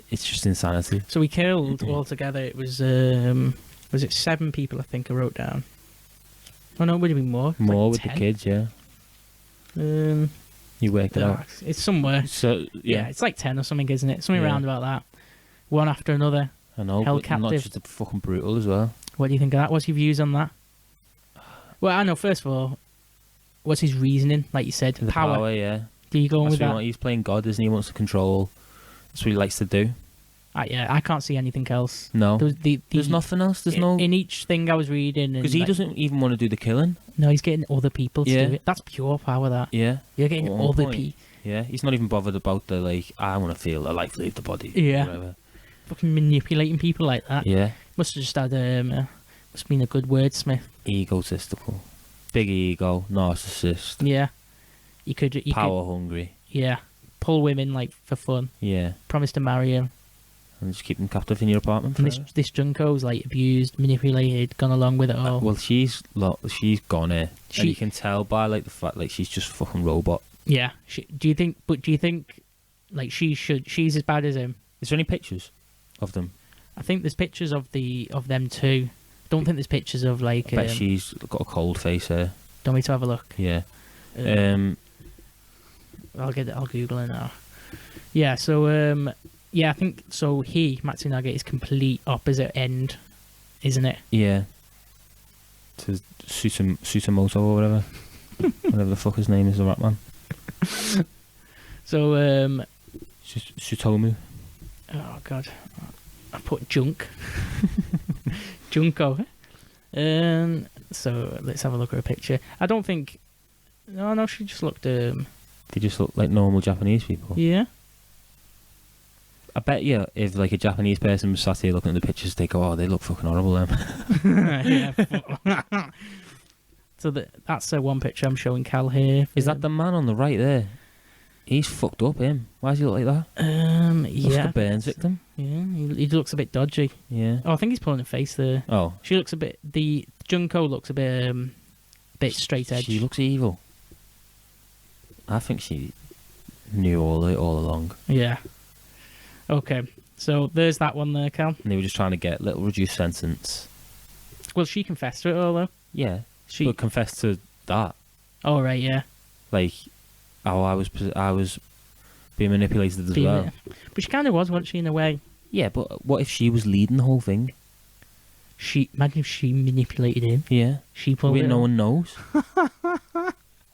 just insanity. So we killed altogether, it was it 7 people, I think I wrote down. Oh no, it would have been more. More like with 10. the kids, yeah. You worked it out. It's somewhere. So, yeah. It's like 10 or something, isn't it? Something around about that. One after another. I know, held but captive. not just fucking brutal as well. What do you think of that? What's your views on that? Well, I know, first of all, what's his reasoning? Like you said, The power, yeah. Do you go with that? He's playing God, isn't he? He wants to control. That's what he likes to do. Yeah, I can't see anything else. No. There's nothing else. There's no... In each thing I was reading... Because he doesn't even want to do the killing. No, he's getting other people to do it. That's pure power, that. Yeah. You're getting other people... Yeah, he's not even bothered about the, like, I want to feel a life leave the body. Yeah. Whatever. Fucking manipulating people like that. Yeah. Must have just had must have been a good wordsmith. Egotistical. Big ego, narcissist. Yeah. You could power hungry. Yeah. Pull women like for fun. Yeah. Promise to marry him. And just keep them captive in your apartment. And this Junko's like abused, manipulated, gone along with it all. Well, she's gone here. And you can tell by like the fact like she's just a fucking robot. Yeah. Do you think like she's as bad as him? Is there any pictures of them? I think there's pictures of them too. Don't think there's pictures of like. I bet she's got a cold face here. Don't we to have a look? Yeah. I'll Google it now. Yeah. So yeah, I think so. Matsunaga is complete opposite end, isn't it? Yeah. To Susamoto or whatever, whatever the fuck his name is, the rap man. So Sutomu. Oh god, I put Junko. So let's have a look at her picture. I don't think. No, she just looked. They just look like normal Japanese people. Yeah. I bet you, if like a Japanese person was sat here looking at the pictures, they go, "Oh, they look fucking horrible." Them. Yeah. So that's one picture I'm showing Cal here. Is that the man on the right there? He's fucked up, him. Why does he look like that? Looks like Yeah. a Burns victim. Yeah, he looks a bit dodgy. Yeah. Oh, I think he's pulling a face there. Oh. She looks a bit. The Junko looks a bit straight edge. She looks evil. I think she knew all along. Yeah. Okay, so there's that one there, Cal. And they were just trying to get a little reduced sentence. Well, she confessed to it all though. Yeah. She. But confessed to that. Oh right, yeah. Like, I was being manipulated as Being well. there. But she kind of was, wasn't she, in a way? Yeah, but what if she was leading the whole thing? Imagine if she manipulated him. Yeah. She pulled it. No off. one knows.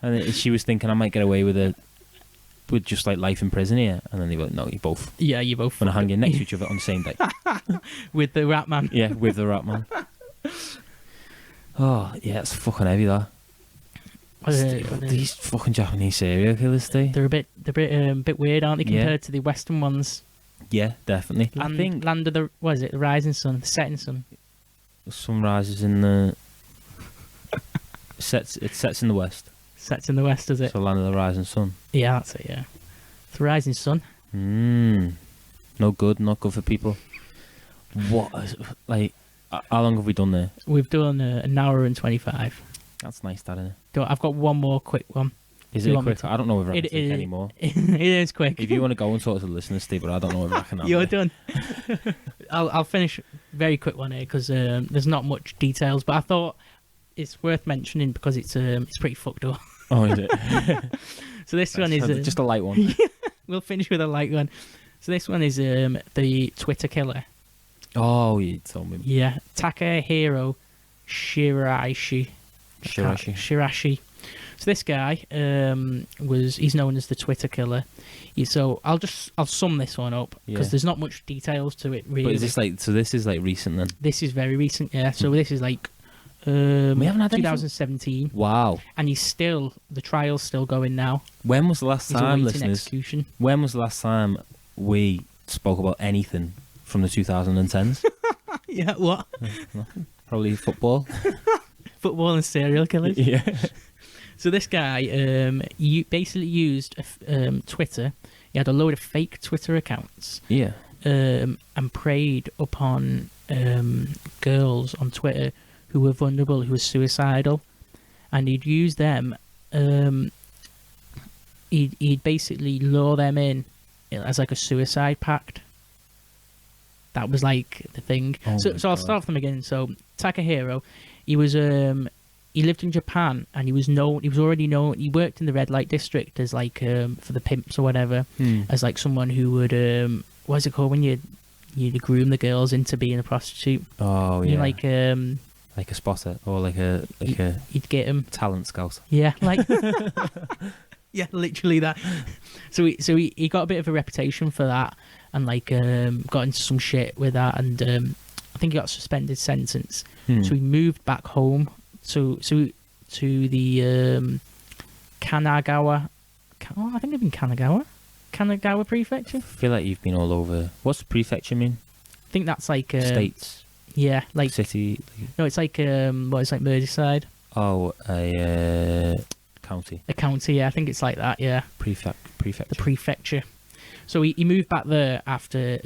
And she was thinking I might get away with it, with just like life in prison here. And then they were like, no, you both. Yeah, you both. Gonna hang you next to each other on the same day. With the rat man. Yeah, with the rat man. Oh, yeah, it's fucking heavy, that. These fucking Japanese serial killers, They're a bit weird, aren't they, Yeah. compared to the Western ones? Yeah, definitely. I think Land of the, what is it, the Rising Sun, the Setting Sun. the sun rises in the... It sets in the west. Sets in the West, is it? So land of the rising sun. Yeah, that's it, yeah. The Rising Sun. Not good for people. Like, how long have we done there? We've done an hour and 25. That's nice, that, isn't it? I've got one more quick one. Is Do you it want me quick? to- I don't know if I can It- take it- anymore. It is quick. If you want to go and talk to the listeners, Steve, but I don't know if I can. You're done. I'll finish very quick one here because there's not much details, but I thought it's worth mentioning because it's pretty fucked up. Oh, is it? So this one is just a light one. we'll finish with a light one. So this one is the Twitter killer. Oh, you told me. Yeah, Takahiro Shirashi. Shirashi. So this guy he's known as the Twitter killer. So I'll sum this one up because Yeah. there's not much details to it really. But is this like? So this is like recent then? This is very recent, yeah. So this is like We haven't had anything? 2017, Wow. and the trial's still going now. When was the last He's time, awaiting listeners? execution. When was the last time we spoke about anything from the 2010s? Yeah, what? Probably football. Football and serial killers. Yeah. So this guy, basically used Twitter. He had a load of fake Twitter accounts. Yeah. And preyed upon girls on Twitter who were vulnerable, who were suicidal, and he'd use them. He'd basically lure them in as like a suicide pact. That was like the thing. Oh so my I'll God. start from the beginning. So Takahiro, he was he lived in Japan and he was known. He was already known. He worked in the red light district as like for the pimps or whatever, as like someone who would what's it called when you groom the girls into being a prostitute. Oh You yeah. know, like a spotter or like a you'd get him. talent scout. Yeah, like yeah, literally that. So he got a bit of a reputation for that, and like got into some shit with that, and I think he got a suspended sentence. So he moved back home to the Kanagawa. I think they've been Kanagawa Prefecture. I feel like you've been all over. What's prefecture mean? I think that's like States, yeah, like city. no, it's like it's like Merseyside. Oh, a county. A county, yeah, I think it's like that, yeah. Prefecture. The prefecture. So he moved back there after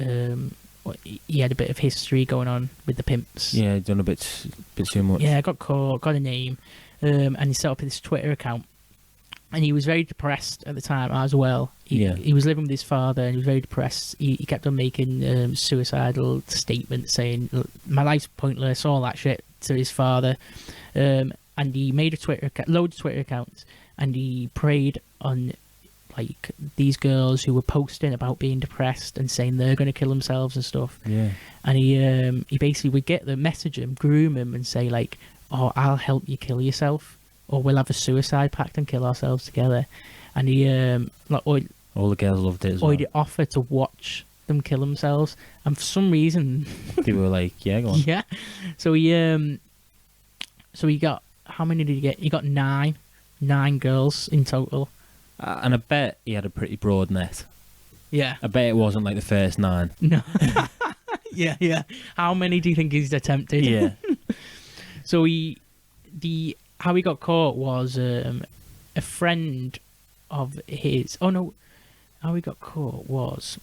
he had a bit of history going on with the pimps. Yeah, done a bit too much. Yeah, got caught, got a name, and he set up this Twitter account. And he was very depressed at the time as well. He was living with his father and he was very depressed. He kept on making suicidal statements saying, my life's pointless, all that shit to his father. And he made loads of Twitter accounts, and he preyed on like these girls who were posting about being depressed and saying they're going to kill themselves and stuff. Yeah. And he basically would get them, message him, groom him, and say like, "Oh, I'll help you kill yourself, or we'll have a suicide pact and kill ourselves together." And he all the girls loved it as or well. he'd offer to watch them kill themselves, and for some reason, They were like, "Yeah, go on." yeah. So he got, how many did he get? He got nine girls in total. And I bet he had a pretty broad net. Yeah. I bet it wasn't like the first 9. No. yeah. How many do you think he's attempted? Yeah. So how he got caught was a friend of his. Oh no, how he got caught was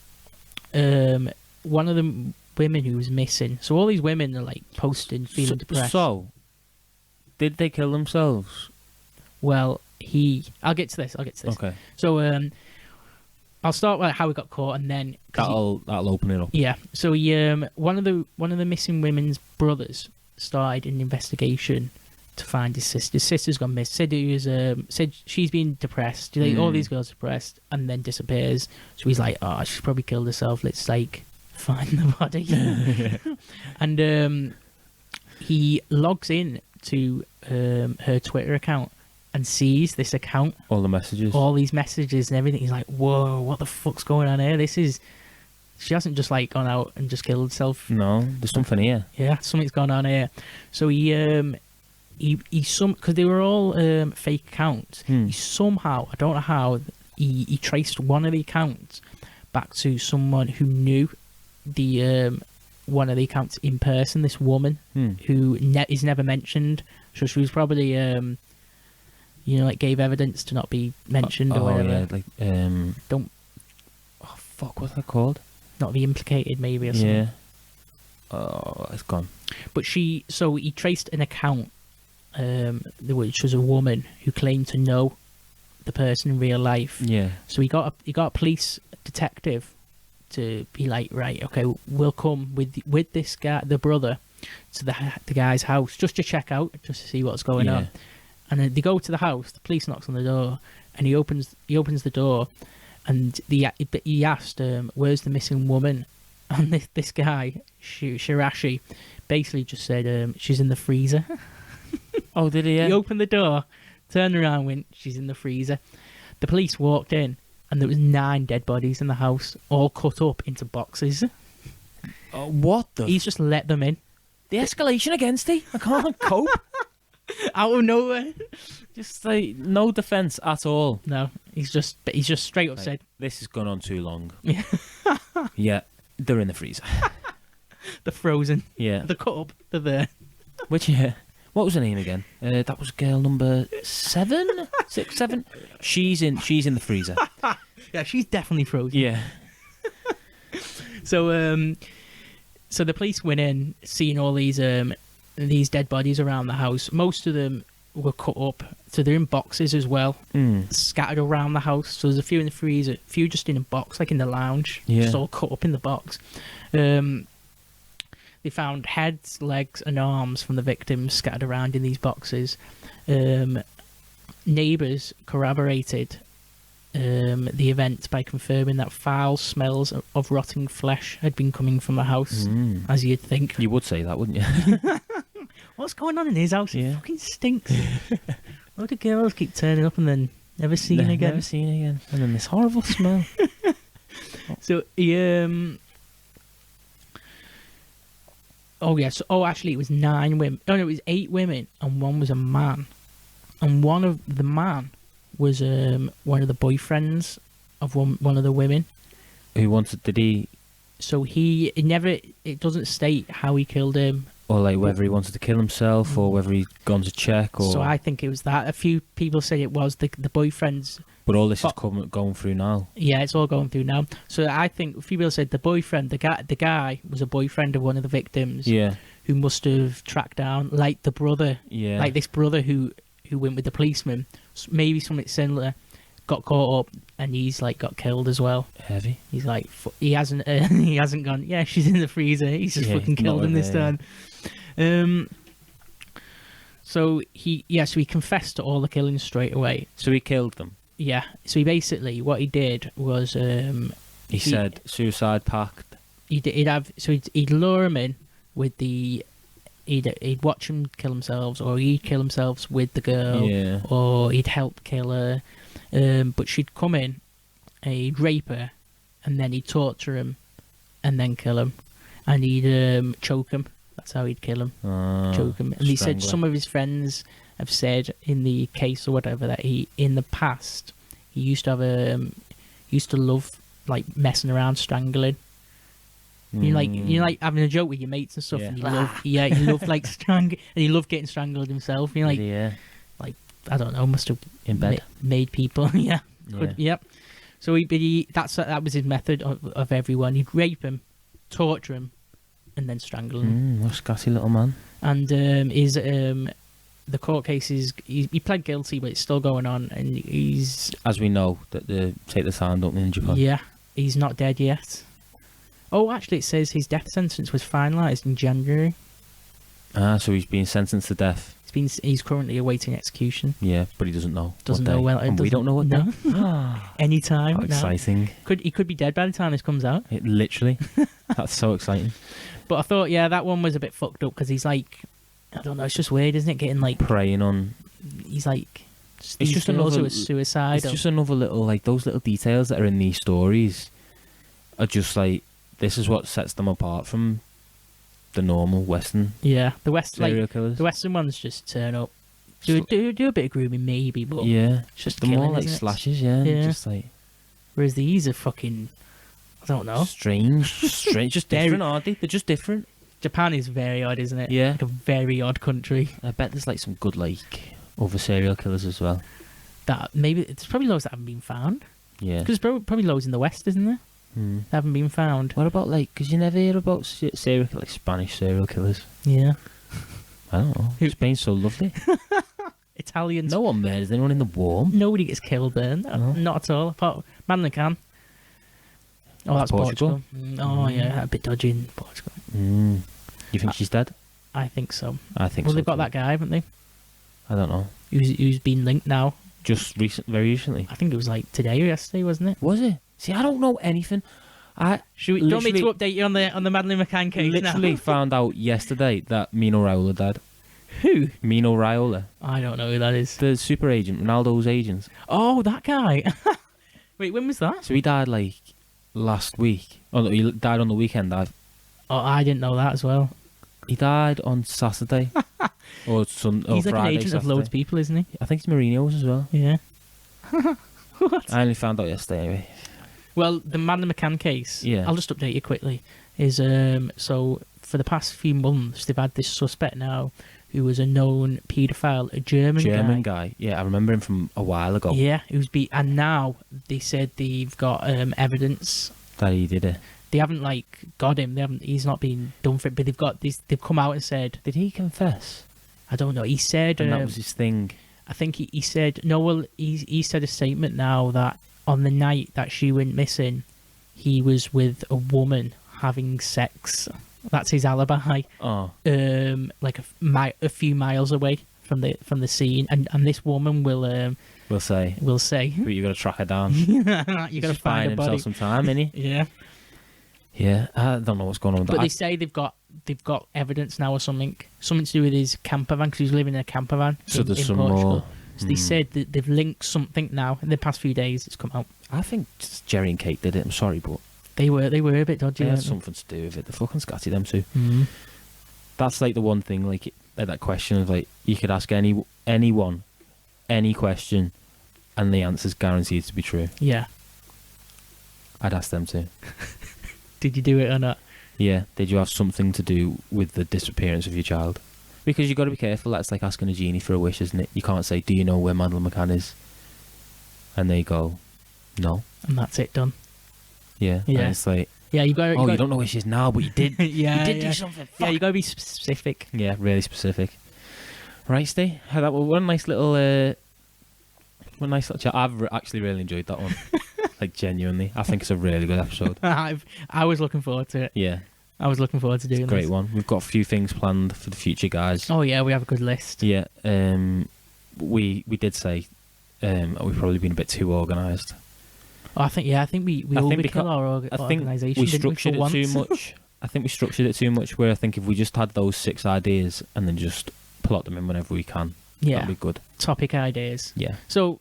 one of the women who was missing. So all these women are like posting, feeling depressed. So, did they kill themselves? Well, I'll get to this. Okay. So I'll start with how he got caught, and then That'll open it up. yeah. So he one of the missing women's brothers started an investigation to find his sister. His sister's gone missing. Said he was said she's been depressed. Like, all these girls are depressed, and then disappears. So he's like, oh, she's probably killed herself. Let's like find the body. And he logs in to her Twitter account and sees this account, All the messages. all these messages and everything. He's like, whoa, what the fuck's going on here? She hasn't just like gone out and just killed herself. No, there's something here. Yeah, something's gone on here. So he because they were all fake accounts. He somehow, I don't know how, he traced one of the accounts back to someone who knew the one of the accounts in person. This woman who is never mentioned. So she was probably like gave evidence to not be mentioned or whatever. Yeah, like Don't. Oh fuck, what's that called? Not be implicated, maybe, or something. Yeah. Oh, it's gone. But he traced an account, which was a woman who claimed to know the person in real life. Yeah. So he got a police detective to be like, right, okay, we'll come with this guy, the brother, to the guy's house just to check out, just to see what's going on. And then they go to the house. The police knocks on the door, and he opens the door, and he asked, "Where's the missing woman?" And this guy, Shirashi, basically just said, "She's in the freezer." Oh, did he? Yeah. He opened the door, turned around, went, "She's in the freezer." The police walked in, and there was 9 dead bodies in the house, all cut up into boxes. What the? He's just let them in. The escalation again, Steve. I can't cope. Out of nowhere. Just like no defense at all. No, he's just straight up said, "This has gone on too long." Yeah. Yeah, they're in the freezer. "They're frozen. Yeah, They're cut up. They're there." which what was her name again? That was girl number 7, 6, 7. She's in the freezer. Yeah, she's definitely frozen. Yeah. So the police went in, seeing all these dead bodies around the house. Most of them were cut up, so they're in boxes as well, scattered around the house. So there's a few in the freezer, a few just in a box, like in the lounge, just all cut up in the box. They found heads, legs, and arms from the victims scattered around in these boxes. Neighbours corroborated the event by confirming that foul smells of rotting flesh had been coming from the house, as you'd think. You would say that, wouldn't you? What's going on in his house? Yeah. It fucking stinks. All the girls keep turning up and then never seen again. Never seen again. And then this horrible smell. So he actually it was 9 women. Oh no, it was 8 women and 1 was a man. And one of the man was one of the boyfriends of one of the women. Did he? So it doesn't state how he killed him. Or like whether he wanted to kill himself or whether he'd gone to check or... So I think it was that. A few people said it was the boyfriend's... But all this is going through now. Yeah, it's all going through now. So I think a few people said the boyfriend, the guy was a boyfriend of one of the victims. Yeah. Who must have tracked down, like the brother. Yeah. Like this brother who went with the policeman. Maybe something similar. Got caught up and he's like got killed as well. Heavy. He's like he hasn't gone. Yeah, she's in the freezer. He's just fucking killed him this time. So he confessed to all the killings straight away. So he killed them. Yeah. So he basically what he did was he said suicide pact. He'd lure him in with the. He'd watch him kill themselves, or he'd kill himself with the girl, or he'd help kill her. But she'd come in, and he'd rape her, and then he'd torture him, and then kill him, and he'd choke him. That's how he'd kill him, choke him. And he said some of his friends have said in the case or whatever that in the past he used to have used to love like messing around strangling. You like having a joke with your mates and stuff, and you love like and he loved getting strangled himself. You like I don't know, must have in bed made people, Yep. So that was his method of everyone. He'd rape him, torture him, and then strangle him. What a scatty little man. And the court case is he pled guilty, but it's still going on, and he's, as we know, that they take the time, don't they, in Japan? Yeah, he's not dead yet. Oh, actually, it says his death sentence was finalised in January. So he's been sentenced to death. He's currently awaiting execution. Yeah, but he doesn't know. Doesn't know well. And we don't know what day. Anytime. How exciting! He could be dead by the time this comes out. Literally, that's so exciting. But I thought, yeah, that one was a bit fucked up because he's like, I don't know, it's just weird, isn't it? Getting like preying on. He's like, it's just another suicide. It's just another little, like, those little details that are in these stories are just like, this is what sets them apart from the normal Western. Yeah, serial killers. The Western ones just turn up, do a bit of grooming maybe, but yeah, it's just the killing, more like slashes. Yeah, just like. Whereas these are fucking, I don't know, strange, just different, aren't they? They're just different. Japan is very odd, isn't it? Yeah, like a very odd country. I bet there's like some good like other serial killers as well. That maybe there's probably loads that haven't been found. Yeah, because there's probably loads in the West, isn't there? That haven't been found. What about like? Because you never hear about serial like Spanish serial killers. Yeah, I don't know. Spain's so lovely. Italians. No one murders anyone in the war. Nobody gets killed there. No. Not at all. Apart Merdley can. Oh, that's Portugal. Oh yeah, a bit dodgy in Portugal. You think she's dead? I think so. I think so. Well, they've got that guy, haven't they? I don't know. Who's been linked now? Just very recently. I think it was like today or yesterday, wasn't it? Was it? See, I don't know anything. Do you want me to update you on the Merdley McCann case? Literally found out yesterday that Mino Raiola died. Who? Mino Raiola. I don't know who that is. The super agent, Ronaldo's agent. Oh, that guy. Wait, when was that? So he died like last week. Oh, no, he died on the weekend. Oh, I didn't know that as well. He died on Saturday. or Friday. He's like an agent Saturday. of loads of people, isn't he? I think he's Mourinho's as well. Yeah. What? I only found out yesterday anyway. Well, the Merdley McCann case, yeah. I'll just update you quickly, is so for the past few months they've had this suspect now who was a known paedophile, a German guy. Yeah, I remember him from a while ago. Yeah, and now they said they've got evidence that he did it. They haven't like got him. He's not been done for it, but they've got this. They've come out and said. Did he confess? I don't know. He said, and that was his thing. I think he said no. Well, he said a statement now that on the night that she went missing, he was with a woman having sex. That's his alibi. Oh. Like a few miles away from the scene, and this woman will say. But you got to track her down. You got to find a body. Himself some time, innit? Yeah. Yeah, I don't know what's going on with that. But they say they've got evidence now or something to do with his camper van because he's living in a camper van. So there's some Portugal. more. So they said that they've linked something now in the past few days. It's come out. I think Jerry and Kate did it. I'm sorry, but they were a bit dodgy. They had something to do with it. The fucking scatty them too. Mm. That's like the one thing, like that question of like you could ask anyone any question, and the answer's guaranteed to be true. Yeah. I'd ask them too. Did you do it or not? Yeah. Did you have something to do with the disappearance of your child? Because you've got to be careful. That's like asking a genie for a wish, isn't it? You can't say, do you know where Merdley McCann is? And they go, no. And that's it, done. Yeah. Yeah. And it's like, yeah, you don't know where she is now, but you did. Yeah. You did do something. Fuck. Yeah, you got to be specific. Yeah, really specific. Right, Steve? What a nice little chat. I've actually really enjoyed that one. Like, genuinely. I think it's a really good episode. I was looking forward to it. Yeah. I was looking forward to doing this. Great one. We've got a few things planned for the future, guys. Oh, yeah, we have a good list. Yeah. We did say we've probably been a bit too organised. Oh, I think we overkill our organisation. We structured it too much. I think we structured it too much where I think if we just had those 6 ideas and then just plot them in whenever we can, that'd be good. Topic ideas. Yeah. So,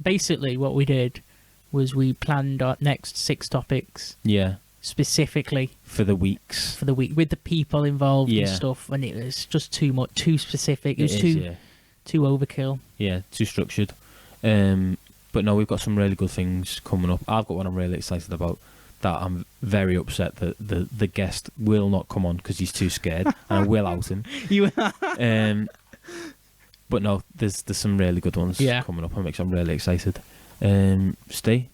basically what we did was we planned our next 6 topics. Yeah. Specifically. For the weeks. For the week. With the people involved and stuff. And it was just too much, too specific. It was too overkill. Yeah, too structured. But no, we've got some really good things coming up. I've got one I'm really excited about that I'm very upset that the guest will not come on because he's too scared. And I will out him. But no, there's some really good ones coming up. I'm really excited. Steve,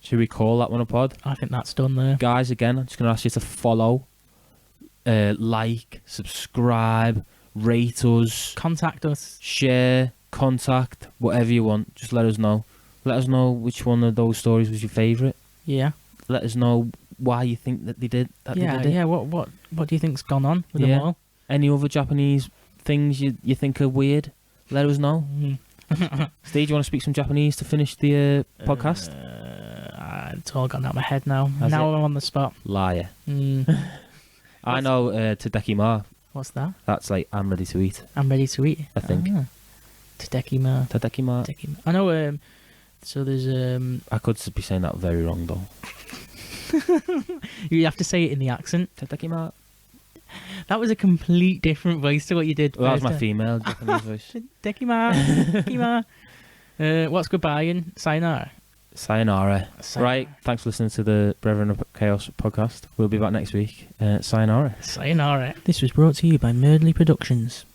Should we call that one a pod? I think that's done there. Guys, again, I'm just going to ask you to follow, like, subscribe, rate us, Contact us. share, contact, whatever you want. Just let us know. Let us know which one of those stories was your favourite. Yeah. Let us know why you think that they did that. Yeah, they did it. yeah. What do you think's gone on with them all? Any other Japanese things you think are weird? Let us know. Steve, do you want to speak some Japanese to finish the podcast? It's all gone out of my head now. Has now it? I'm on the spot. Liar. Mm. I know Tadekima. What's that? That's like, I'm ready to eat, I'm ready to eat. I think. Tadekima. Tadekima. Tadekima. I know. So there's I could be saying that very wrong, though. You have to say it in the accent. Tadekima. That was a complete different voice to what you did. Well, that was first my time. female Japanese voice. Dekima. Dekima. What's goodbye and sayonara? Sayonara. Right, thanks for listening to the Brethren of Chaos podcast. We'll be back next week. Sayonara. Sayonara. This was brought to you by Merdley Productions.